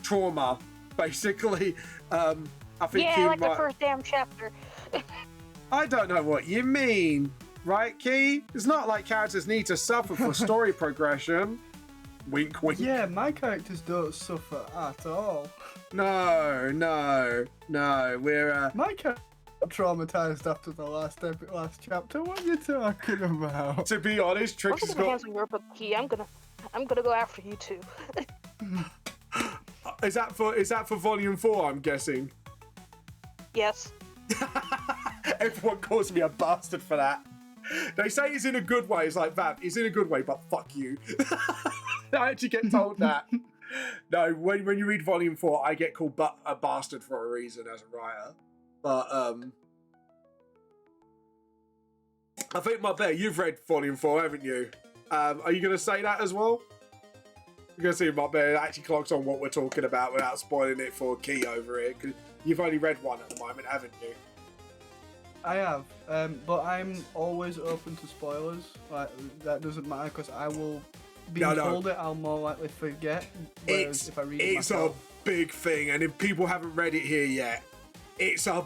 trauma, basically. I think the first damn chapter. I don't know what you mean, right, Key? It's not like characters need to suffer for story progression. Wink, wink. Yeah, my characters don't suffer at all. No. We're my character traumatized after the last chapter. What are you talking about? To be honest, Trix has got. Your book, Key. I'm gonna go after you too. Is that for volume 4? I'm guessing. Yes. Everyone calls me a bastard for that. They say it's in a good way. It's like, Vamp, it's in a good way, but fuck you. I actually get told that. No, when you read volume 4, I get called a bastard for a reason as a writer. But I think, my bear, you've read volume 4, haven't you? Are you going to say that as well? You're going to see my bear actually clocks on what we're talking about without spoiling it for Key over here, because you've only read one at the moment, haven't you? I have, but I'm always open to spoilers. Like, that doesn't matter, because I will be told it, I'll more likely forget. Whereas if I read it myself, a big thing, and if people haven't read it here yet, it's a...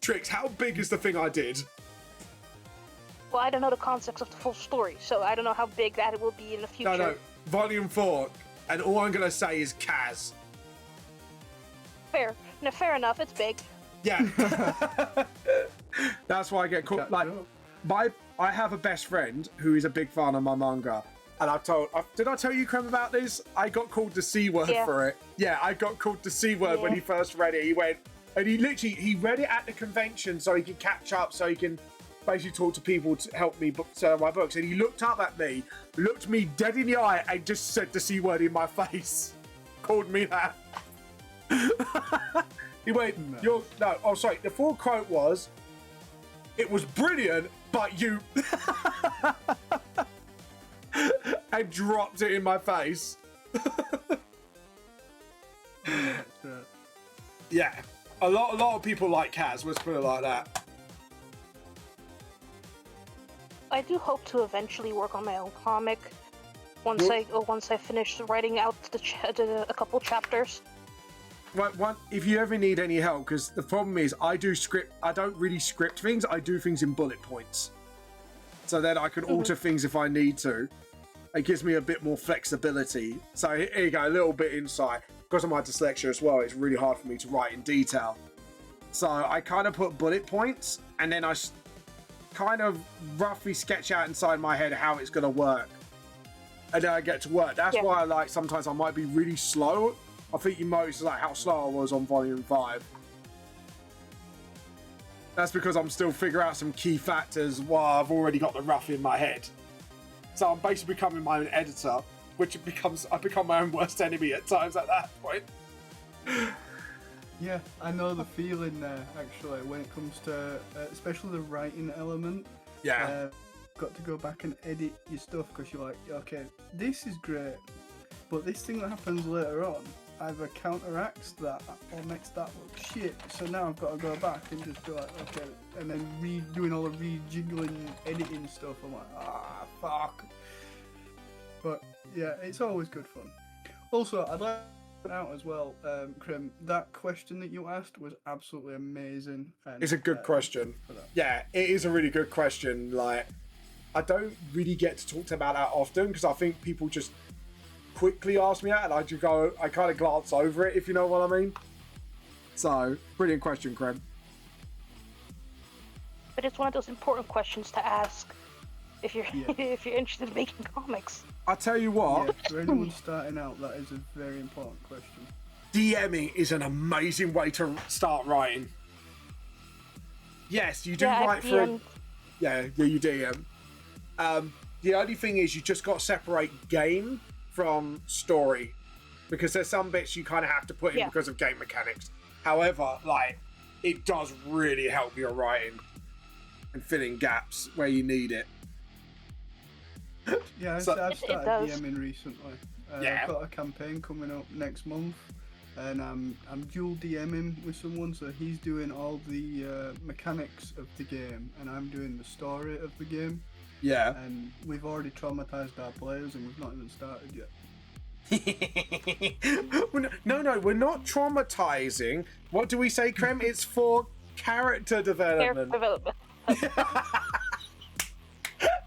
Trix, how big is the thing I did? Well, I don't know the context of the full story, so I don't know how big that it will be in the future. No, volume 4, and all I'm going to say is Kaz. Fair. No, fair enough, it's big. Yeah. That's why I get caught. Like, I have a best friend who is a big fan of my manga, and did I tell you, Krem, about this? I got called the C word for it. Yeah, I got called the C word when he first read it. He went, and he read it at the convention so he could catch up, so he can basically talk to people to help me sell my books. And he looked up at me, looked me dead in the eye, and just said the C word in my face. Called me that. He went, sorry, the full quote was, "It was brilliant, but you..." and dropped it in my face. Yeah, a lot of people like Kaz, let's put it like that. I do hope to eventually work on my own comic once I finish writing out a couple chapters. Right, if you ever need any help, because the problem is I don't really script things, I do things in bullet points. So then I can alter things if I need to. It gives me a bit more flexibility. So here you go, a little bit insight. Because of my dyslexia as well, it's really hard for me to write in detail. So I kind of put bullet points, and then I kind of roughly sketch out inside my head how it's going to work. And then I get to work. That's why sometimes I might be really slow. I think you noticed like how slow I was on volume 5. That's because I'm still figuring out some key factors while I've already got the rough in my head. So I'm basically becoming my own editor, which I become my own worst enemy at times at that point. Yeah, I know the feeling there, actually, when it comes to, especially the writing element. Yeah. Got to go back and edit your stuff because you're like, okay, this is great, but this thing that happens later on either counteracts that or makes that look shit. So now I've got to go back and just be like, okay, and then redoing all the rejiggling, editing stuff. I'm like, fuck. But yeah, it's always good fun. Also, I'd like to point out as well, Krim, that question that you asked was absolutely amazing. And, It's a good question. Yeah, it is a really good question. Like, I don't really get to talk about that often because I think people just quickly ask me that and I kind of glance over it, if you know what I mean. So, brilliant question, Krem. But it's one of those important questions to ask if you're if you're interested in making comics. I tell you what. Yeah, for anyone starting out, that is a very important question. DMing is an amazing way to start writing. Yes, you do write for. Yeah, you DM. The only thing is you just got to separate game from story because there's some bits you kind of have to put in because of game mechanics. However, like, it does really help your writing and filling gaps where you need it. Yeah, I've started DMing recently. I've got a campaign coming up next month, and I'm dual DMing with someone. So he's doing all the mechanics of the game, and I'm doing the story of the game. Yeah. And we've already traumatized our players, and we've not even started yet. No, we're not traumatizing. What do we say, Krem? It's for character development.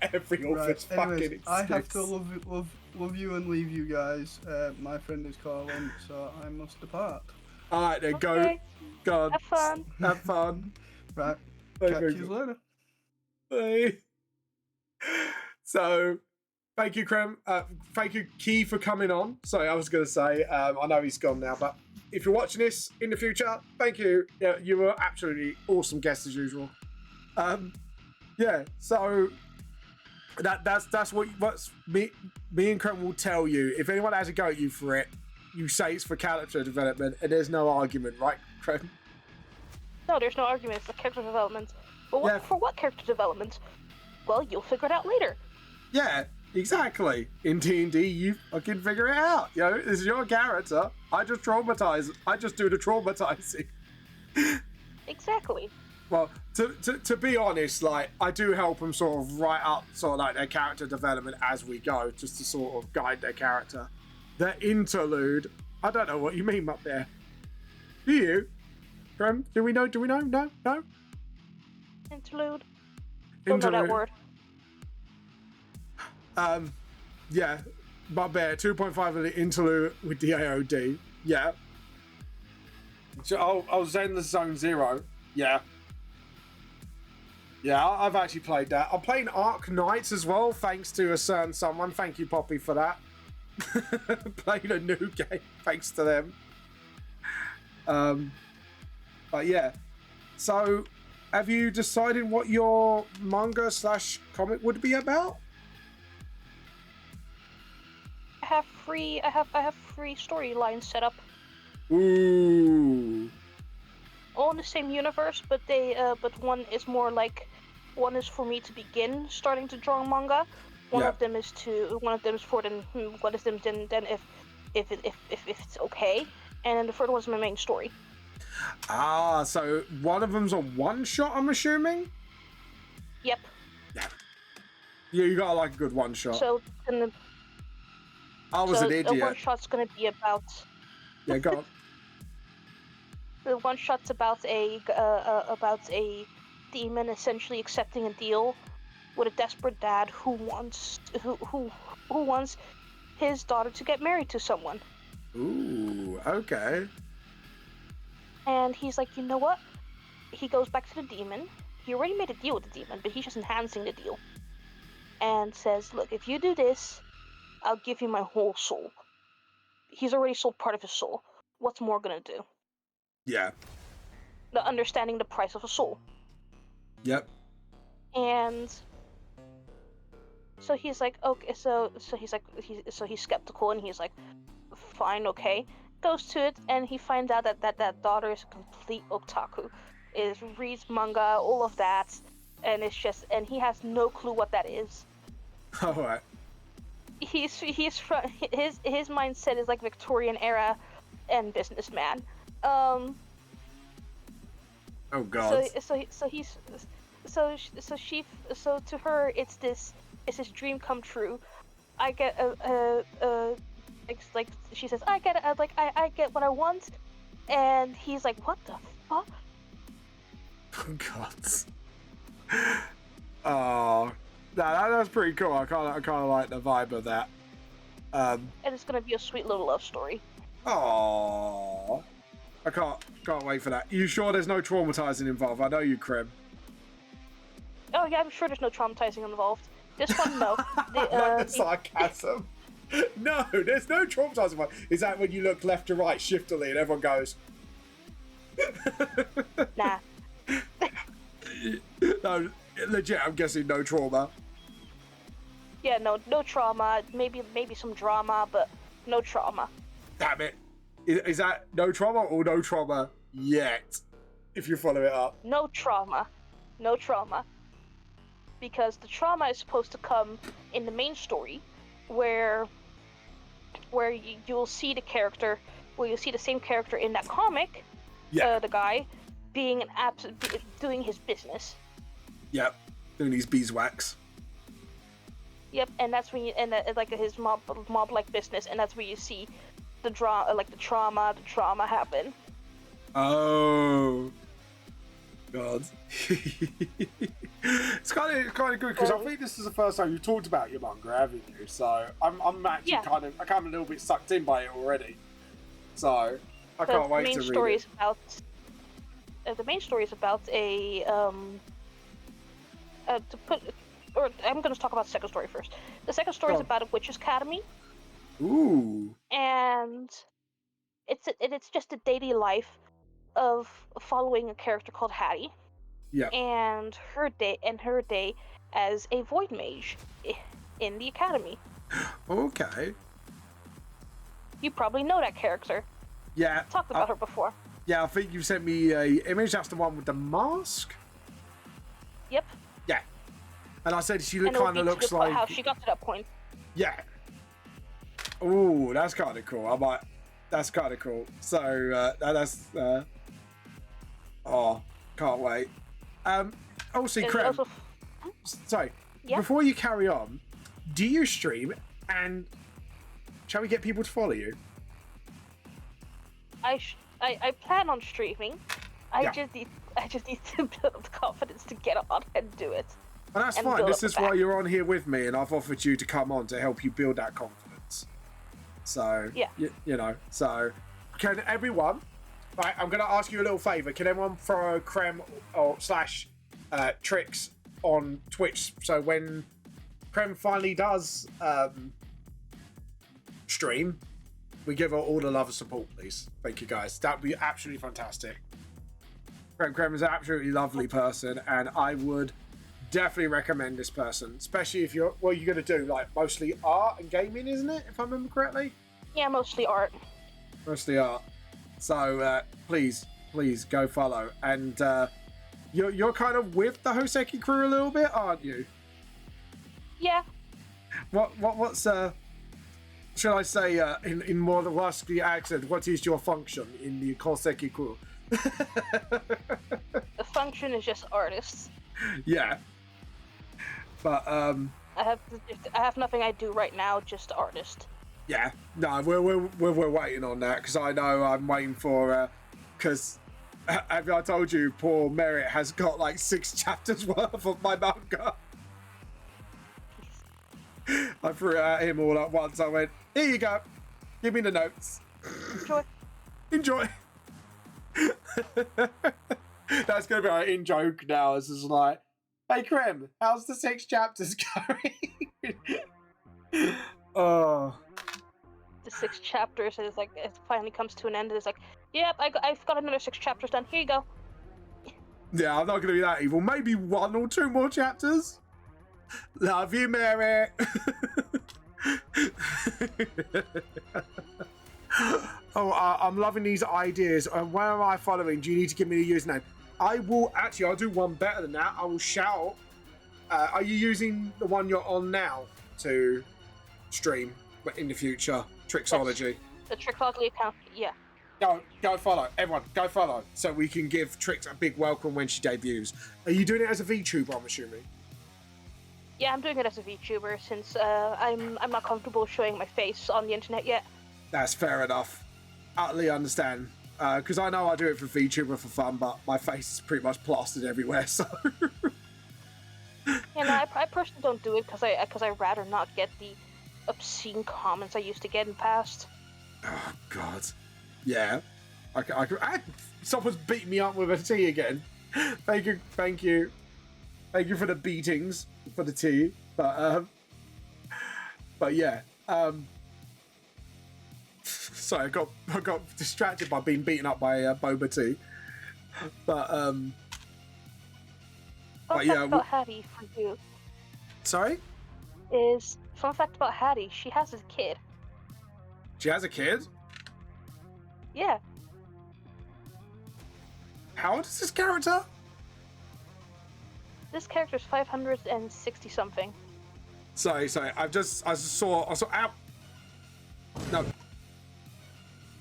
Every author's fucking excuse. I have to love you and leave you guys. My friend is calling, so I must depart. Alright then, go on. Have fun. Right. Catch you later. Bye. So, thank you, Krem. Thank you, Key, for coming on. Sorry, I was going to say, I know he's gone now, but if you're watching this in the future, thank you. Yeah, you were absolutely awesome guest as usual. Yeah, so that's what's me and Krem will tell you. If anyone has a go at you for it, you say it's for character development, and there's no argument, right, Krem? No, there's no argument. It's for character development. But for what character development? Well, you'll figure it out later. Yeah, exactly. In D&D, you fucking figure it out. You know, this is your character. I just do the traumatizing. Exactly. Well, to be honest, like, I do help them sort of write up sort of like their character development as we go, just to sort of guide their character. Their interlude, I don't know what you mean up there. Do you? Krem, do we know? No? Interlude? Don't know that word. Yeah, my bear, 2.5 of the interlude with the AOD. Yeah. So I was in the Zone Zero. Yeah. Yeah, I've actually played that. I'm playing Ark Knights as well, thanks to a certain someone. Thank you, Poppy, for that. Playing a new game, thanks to them. But yeah. So, have you decided what your manga/comic would be about? I have free storylines set up. Ooh. All in the same universe, but one is for me to begin starting to draw manga. One of them is for then if it's okay, and then the third one's my main story. Ah, so one of them's a one shot, I'm assuming? Yep. Yeah. You gotta like a good one shot. So I was an idiot. The one shot's gonna be about. Yeah, go on. The one shot's about a demon essentially accepting a deal with a desperate dad who wants his daughter to get married to someone. Ooh, okay. And he's like, you know what? He goes back to the demon. He already made a deal with the demon, but he's just enhancing the deal. And says, look, if you do this, I'll give you my whole soul. He's already sold part of his soul. What's more gonna do? Yeah. The understanding the price of a soul. Yep. And so he's like, okay, so he's like, he's skeptical, and he's like, fine, okay. Goes to it, and he finds out that daughter is a complete otaku, reads manga, all of that, and and he has no clue what that is. All right. He's from his mindset is like Victorian era and businessman. Oh God. So to her it's this dream come true. I get like she says, I get I get what I want, and he's like, what the fuck? Oh God. Oh, that's pretty cool. I kind of like the vibe of that. And it's gonna be a sweet little love story. Oh, I can't wait for that. You sure there's no traumatizing involved? I know you, Crib. Oh yeah, I'm sure there's no traumatizing involved. This one, no. Like the sarcasm. No, there's no traumatizing one. Is that when you look left to right shiftily and everyone goes? Nah. No, legit. I'm guessing no trauma. Yeah, no trauma. Maybe some drama, but no trauma. Damn it. Is that no trauma or no trauma yet? If you follow it up. No trauma. No trauma. Because the trauma is supposed to come in the main story, where you'll see the character, where you'll see the same character in that comic, Yeah. the guy being doing his business. Yep. Doing these beeswax. Yep, and that's when like his mob like business, and that's where you see the trauma happen. Oh. God. It's kind of good because I think this is the first time you talked about your manga, haven't you? So I'm actually kind of a little bit sucked in by it already. So I can't wait to read it. The main story is about I'm going to talk about the second story first. The second story is about a witch's academy. Ooh. And it's just a daily life of following a character called Hattie. Yeah. And her day as a void mage in the academy. Okay. You probably know that character. Yeah. Talked about her before. Yeah, I think you sent me a image. That's the one with the mask. Yep. Yeah. And I said she kind of looks like how she got to that point. Yeah. Ooh, that's kind of cool. That's kind of cool. So oh, can't wait. Also, Creme. Sorry. Yeah? Before you carry on, do you stream? And shall we get people to follow you? I plan on streaming. I just need to build up the confidence to get on and do it. And that's fine. This is why you're on here with me, and I've offered you to come on to help you build that confidence. So yeah, you know. So can everyone? Right, I'm going to ask you a little favor. Can everyone throw Creme or / Tricks on Twitch? So when Creme finally does stream, we give her all the love and support, please. Thank you, guys. That'd be absolutely fantastic. Creme is an absolutely lovely person, and I would definitely recommend this person, especially if you're going to do like mostly art and gaming, isn't it? If I remember correctly. Yeah, mostly art. Mostly art. So please go follow. And you're kind of with the Hoseki crew a little bit, aren't you? Yeah. What's should I say in more the rusty accent? What is your function in the Hoseki crew? The function is just artists. Yeah. But I have nothing I do right now, just artist. Yeah, no, we're waiting on that because I know I'm waiting for because have I told you poor Merritt has got like 6 chapters worth of my manga. I threw it at him all at once. I went, here you go, give me the notes. Enjoy. That's gonna be our in joke now. It's just like, hey Creme, how's the 6 chapters going? Oh. The 6 chapters is like it finally comes to an end. It's like, yep, I've got another 6 chapters done. Here you go. Yeah, I'm not going to be that evil. Maybe 1 or 2 more chapters. Love you, Mary. Oh, I'm loving these ideas. Where am I following? Do you need to give me the username? I will actually. I'll do one better than that. I will shout. Are you using the one you're on now to stream in the future? Trixology. The Trixology account. Yeah. Go follow. Everyone, go follow. So we can give Trix a big welcome when she debuts. Are you doing it as a VTuber, I'm assuming? Yeah, I'm doing it as a VTuber since I'm not comfortable showing my face on the internet yet. That's fair enough. Utterly understand. Because I know I do it for VTuber for fun, but my face is pretty much plastered everywhere, so... You know, I personally don't do it because I'd rather not get the obscene comments I used to get in the past. Oh, God. Yeah. Someone's beating me up with a tea again. Thank you. Thank you for the beatings, for the tea. But yeah. Sorry, I got distracted by being beaten up by boba tea. But Fun fact about Hattie for you. Sorry? Fun fact about Hattie, she has a kid. She has a kid? Yeah. How old is this character? This character's 560 something. Sorry. I saw. Ow! No.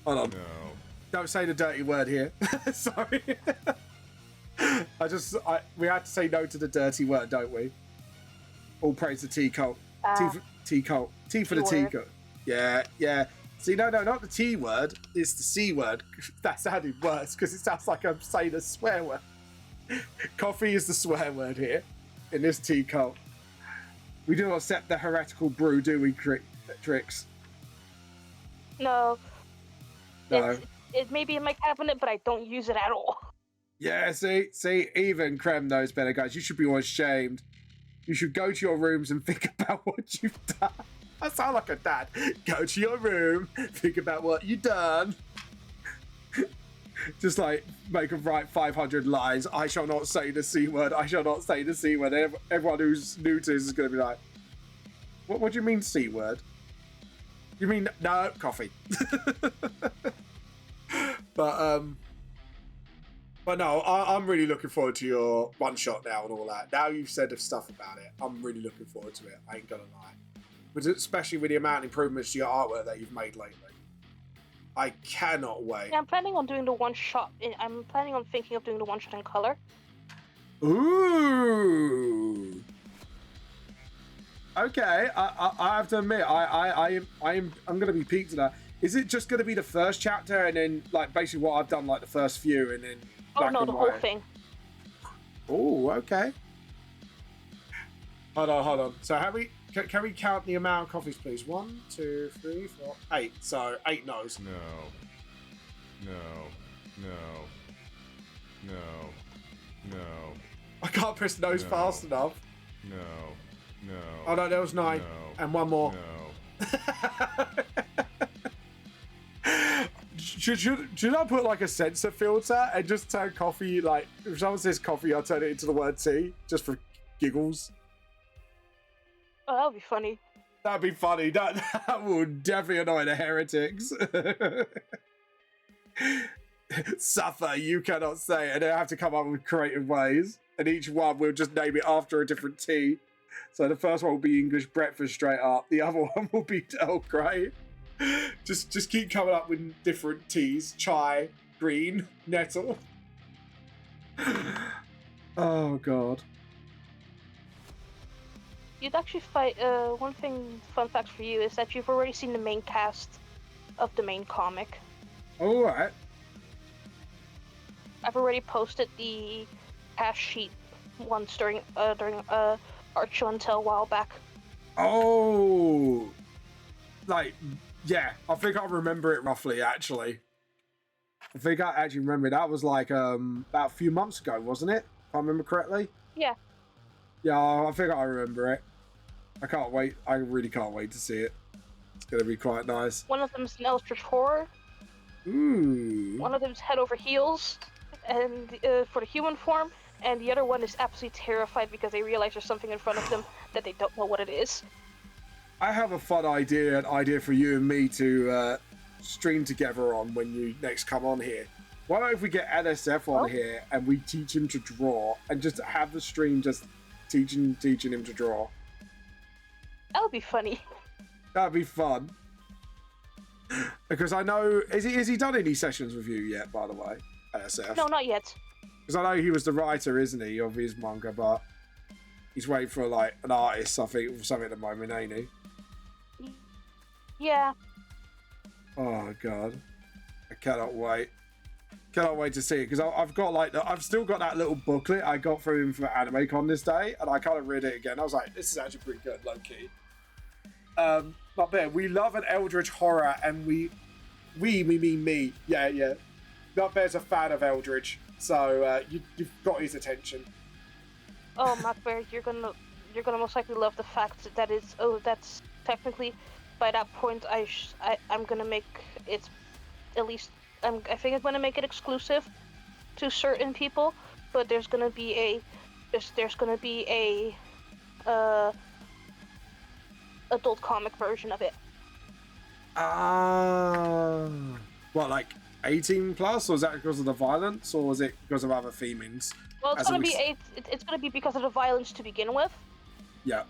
Hold on. No. Don't say the dirty word here. Sorry. We have to say no to the dirty word, don't we? All praise the T cult. T cult. T for the T cult. Yeah. See, no, not the T word. It's the C word. That sounded worse because it sounds like I'm saying a swear word. Coffee is the swear word here in this T cult. We do not accept the heretical brew, do we, Trix? No. No. It maybe in my cabinet, but I don't use it at all. Yeah, see, even Krem knows better, guys. You should be all ashamed. You should go to your rooms and think about what you've done. I sound like a dad. Go to your room, think about what you've done. Just like make them write 500 lines. I shall not say the C word. I shall not say the C word. Everyone who's new to this is going to be like, what do you mean C word? You mean no coffee? But no, I'm really looking forward to your one shot now and all that. Now you've said stuff about it, I'm really looking forward to it. I ain't gonna lie. But especially with the amount of improvements to your artwork that you've made lately, I cannot wait. Yeah, I'm planning on doing the one shot. I'm planning on thinking of doing the one shot in color. Ooh. Okay, I have to admit, I'm gonna be peaked to that. Is it just gonna be the first chapter and then like basically what I've done like the first few and then? Oh no, the whole thing. Oh, okay. Hold on. So can we count the amount of coffees, please? 1, 2, 3, 4, 8. So 8 no's. No. I can't press no's fast enough. No. Oh no, there was 9 and one more. No. Should I put like a censor filter and just turn coffee, like if someone says coffee, I'll turn it into the word tea just for giggles? Oh, that would be funny. That'd be funny. That would definitely annoy the heretics. Suffer, you cannot say, and they have to come up with creative ways. And each one we'll just name it after a different tea. So the first one will be English breakfast straight up. The other one will be Earl Grey. Just keep coming up with different teas. Chai, green, nettle. Oh god. You'd actually fight. One fun fact for you is that you've already seen the main cast of the main comic. All right. I've already posted the cast sheet once during Art Show and Tell a while back. Oh, like yeah, I think I remember it roughly. Actually, I think I actually remember that was like about a few months ago, wasn't it? If I remember correctly. Yeah. Yeah, I think I remember it. I can't wait. I really can't wait to see it. It's gonna be quite nice. One of them's an Eldritch Horror. Ooh. One of them's Head Over Heels, and for the human form, and the other one is absolutely terrified because they realize there's something in front of them that they don't know what it is. I have a fun idea, for you and me to stream together on when you next come on here. Why don't if we get NSF on here and we teach him to draw and just have the stream just teaching him to draw? That would be funny. That'd be fun. Because I know, has he done any sessions with you yet, by the way, NSF? No, not yet. Because I know he was the writer, isn't he, of his manga, but he's waiting for like an artist, I think, or something at the moment, ain't he? Yeah. Oh god, I cannot wait. Cannot wait to see it because I've got like I've still got that little booklet I got from him for AnimeCon this day, and I kind of read it again. I was like, this is actually pretty good, low key. But man, we love an Eldritch horror, and we mean me. Yeah. Not Bear's a fan of Eldritch, so you've got his attention. Oh, Macbear, you're gonna most likely love the fact that that's technically, by that point, I'm gonna make it, at least, I think I'm gonna make it exclusive to certain people, but there's gonna be a adult comic version of it. What, like 18 plus, or is that because of the violence, or is it because of other themings? Well, it's gonna be because of the violence to begin with. Yeah.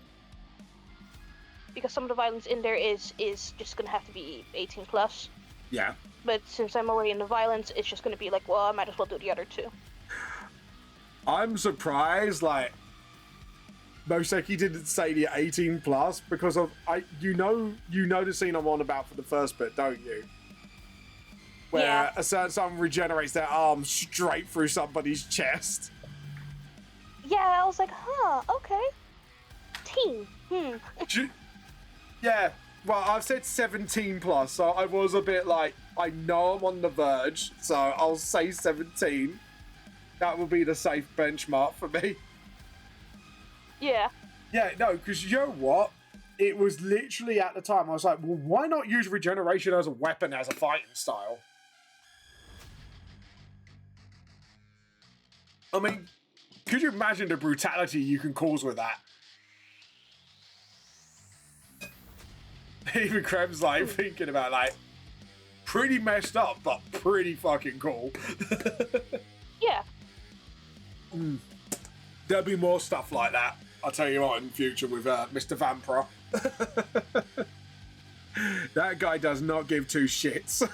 Because some of the violence in there is just gonna have to be 18 plus. Yeah. But since I'm already in the violence, it's just gonna be like, well, I might as well do the other two. I'm surprised, like, Moseki didn't say the 18 plus because of you know the scene I'm on about for the first bit, don't you? Where a certain someone regenerates their arm straight through somebody's chest. Yeah, I was like, huh, okay. Teen. Yeah, well, I've said 17 plus, so I was a bit like, I know I'm on the verge, so I'll say 17. That will be the safe benchmark for me. Yeah. Yeah, no, because you know what? It was literally at the time, I was like, well, why not use regeneration as a weapon, as a fighting style? I mean, could you imagine the brutality you can cause with that? Even Krem's like thinking about like pretty messed up, but pretty fucking cool. Yeah. There'll be more stuff like that. I'll tell you what in the future with Mr. Vampra. That guy does not give two shits.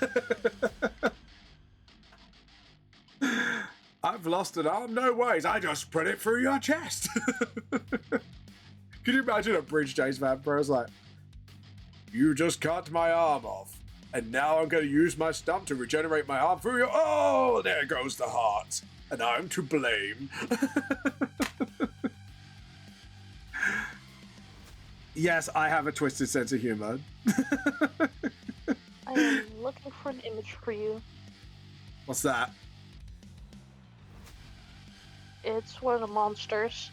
I've lost an arm, no worries. I just put it through your chest. Could you imagine a Bridge Days Vampire is like, you just cut my arm off, and now I'm going to use my stump to regenerate my arm through your... Oh, there goes the heart, and I'm to blame. Yes, I have a twisted sense of humor. I am looking for an image for you. What's that? It's one of the monsters.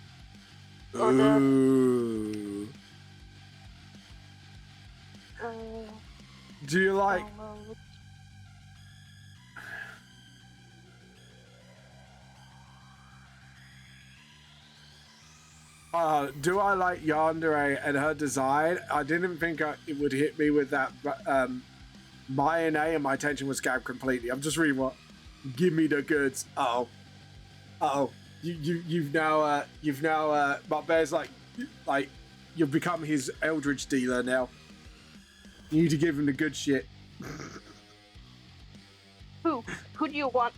Ooh. Do you like... do I like Yandere and her design? I didn't think it would hit me with that Mayane, and my attention was scattered completely. I'm just reading what... Give me the goods. Uh-oh. You've now Bear's like you've become his Eldritch dealer now. You need to give him the good shit. Who do you want?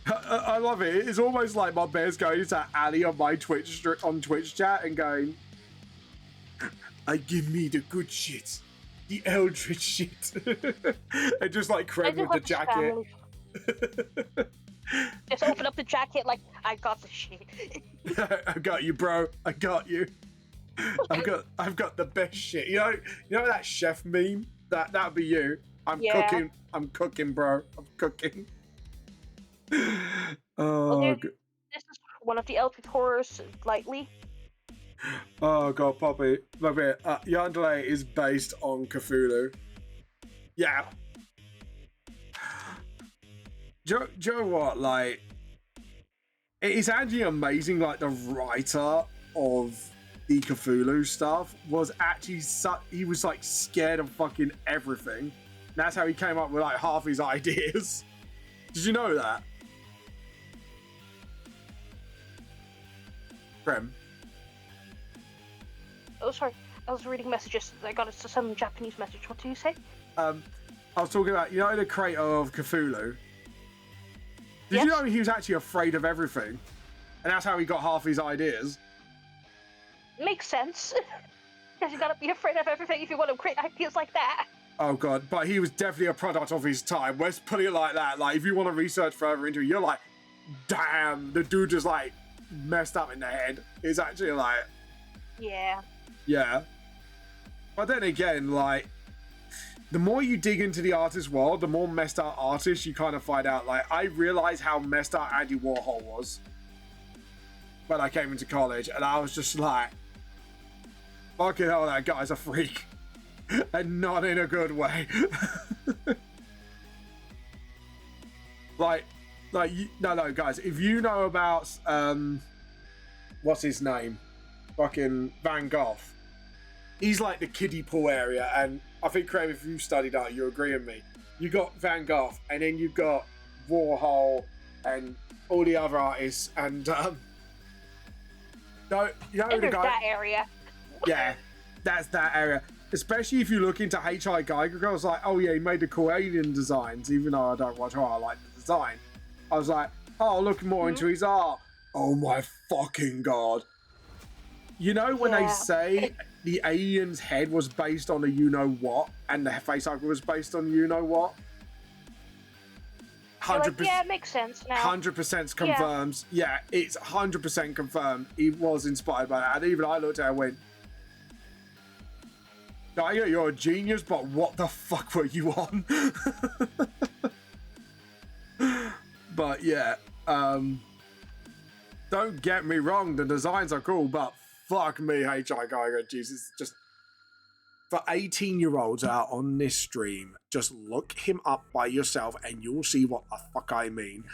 I love it. It's almost like my Bear's going into Ali on my Twitch chat and going, I give me the good shit, the Eldritch shit, and just like Craig with the jacket. Just open up the jacket like, I got the shit. I got you, bro. I got you. I've got the best shit. You know that chef meme? That'd be you. I'm cooking, bro. I'm cooking. Oh, well, this is one of the Eldritch horrors, lightly. Oh god, Poppy. Yandere is based on Cthulhu. Yeah. Do you know what? Like, it's actually amazing. Like, the writer of the Cthulhu stuff was actually he was like scared of fucking everything. That's how he came up with like half his ideas. Did you know that? Krem. Oh, sorry. I was reading messages. I got some Japanese message. What do you say? I was talking about, you know, the creator of Cthulhu. Did Yes. you know he was actually afraid of everything? And that's how he got half his ideas. Makes sense. Because you gotta be afraid of everything if you want to create ideas like that. Oh god, but he was definitely a product of his time. Let's put it like that. Like, if you want to research further into it, you're like, damn, the dude just like messed up in the head. It's actually like, Yeah. yeah. But then again, like, the more you dig into the artist world, the more messed up artists you kind of find out. Like, I realized how messed up Andy Warhol was when I came into college, and I was just like, fucking hell, that guy's a freak. And not in a good way. No, guys, if you know about, what's his name? Fucking Van Gogh. He's like the kiddie pool area, and I think, Craig, if you studied art, you agree with me. You got Van Gogh, and then you got Warhol, and all the other artists, and, no, you know And the there's guy... that area. Yeah, that's that area. Especially if you look into H.I. Geiger, I was like, oh yeah, he made the cool alien designs, even though I don't watch horror, I like the design. I was like, oh, look more into his art. Oh my fucking god. You know when they Yeah. say the alien's head was based on a you-know-what, and the facehugger was based on you-know-what? You're 100%. like, yeah, it makes sense now. 100% confirms. Yeah, it's 100% confirmed. He was inspired by that. And even I looked at it and went, Geiger, you're a genius, but what the fuck were you on? But yeah, don't get me wrong, the designs are cool, but fuck me, H.I. Geiger, Jesus, just for 18-year-olds out on this stream, just look him up by yourself and you'll see what the fuck I mean.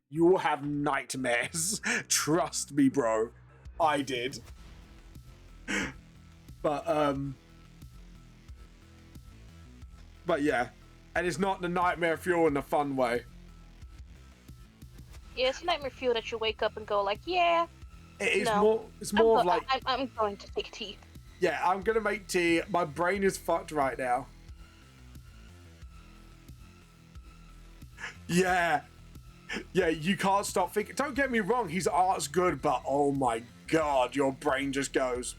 You will have nightmares. Trust me, bro. I did. But yeah. And it's not the nightmare fuel in the fun way. Yeah, it's a nightmare fuel that you wake up and go like, yeah. It's No. more of like, I'm going to take tea. yeah, I'm gonna make tea. My brain is fucked right now. Yeah. Yeah, you can't stop thinking. Don't get me wrong, his art's good, but oh my god, your brain just goes,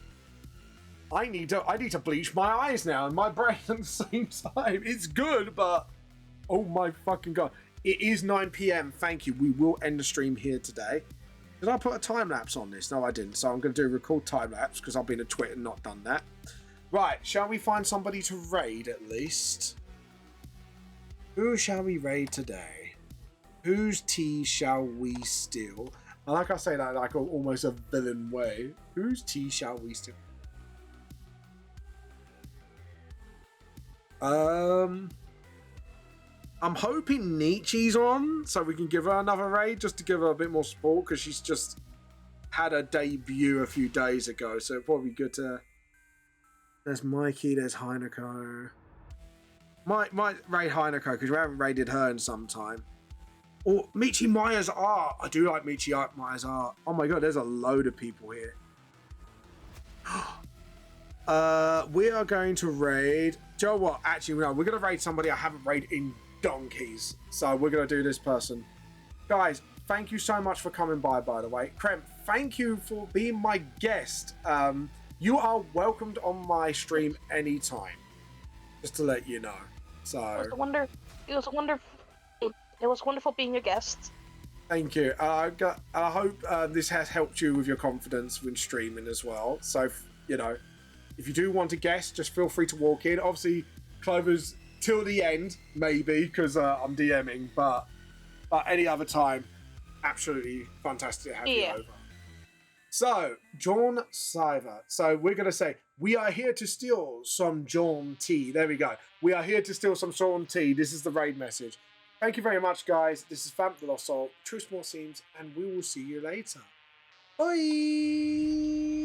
I need to bleach my eyes now, and my brain at the same time. It's good, but oh my fucking god. It is 9 p.m. Thank you. We will end the stream here today. Did I put a time lapse on this? No, I didn't. So I'm going to do a record time lapse because I've been a twit and not done that. Right, shall we find somebody to raid at least? Who shall we raid today? Whose tea shall we steal? And like I say that like almost a villain way. Whose tea shall we steal? I'm hoping Nietzsche's on, so we can give her another raid, just to give her a bit more support, because she's just had her debut a few days ago, so it'd probably be good to... There's Mikey, there's Heineko. Might raid Heineko, because we haven't raided her in some time. Or Michi Meyer's art. I do like Michi Meyer's art. Oh my god, there's a load of people here. We are going to raid... Do you know what? Actually, no, we're going to raid somebody I haven't raided in donkeys. So we're going to do this person. Guys, thank you so much for coming by the way. Krem, thank you for being my guest. You are welcomed on my stream anytime. Just to let you know. So... It was wonderful being a guest. Thank you. I hope this has helped you with your confidence when streaming as well. So, you know, if you do want to guess, just feel free to walk in. Obviously, Clover's till the end, maybe, because I'm DMing, but any other time, absolutely fantastic to have you over. So, John Siver. So, we're going to say, we are here to steal some John tea. There we go. We are here to steal some John tea. This is the raid message. Thank you very much, guys. This is Vamp the Lost Soul, True Small Seams, and we will see you later. Bye!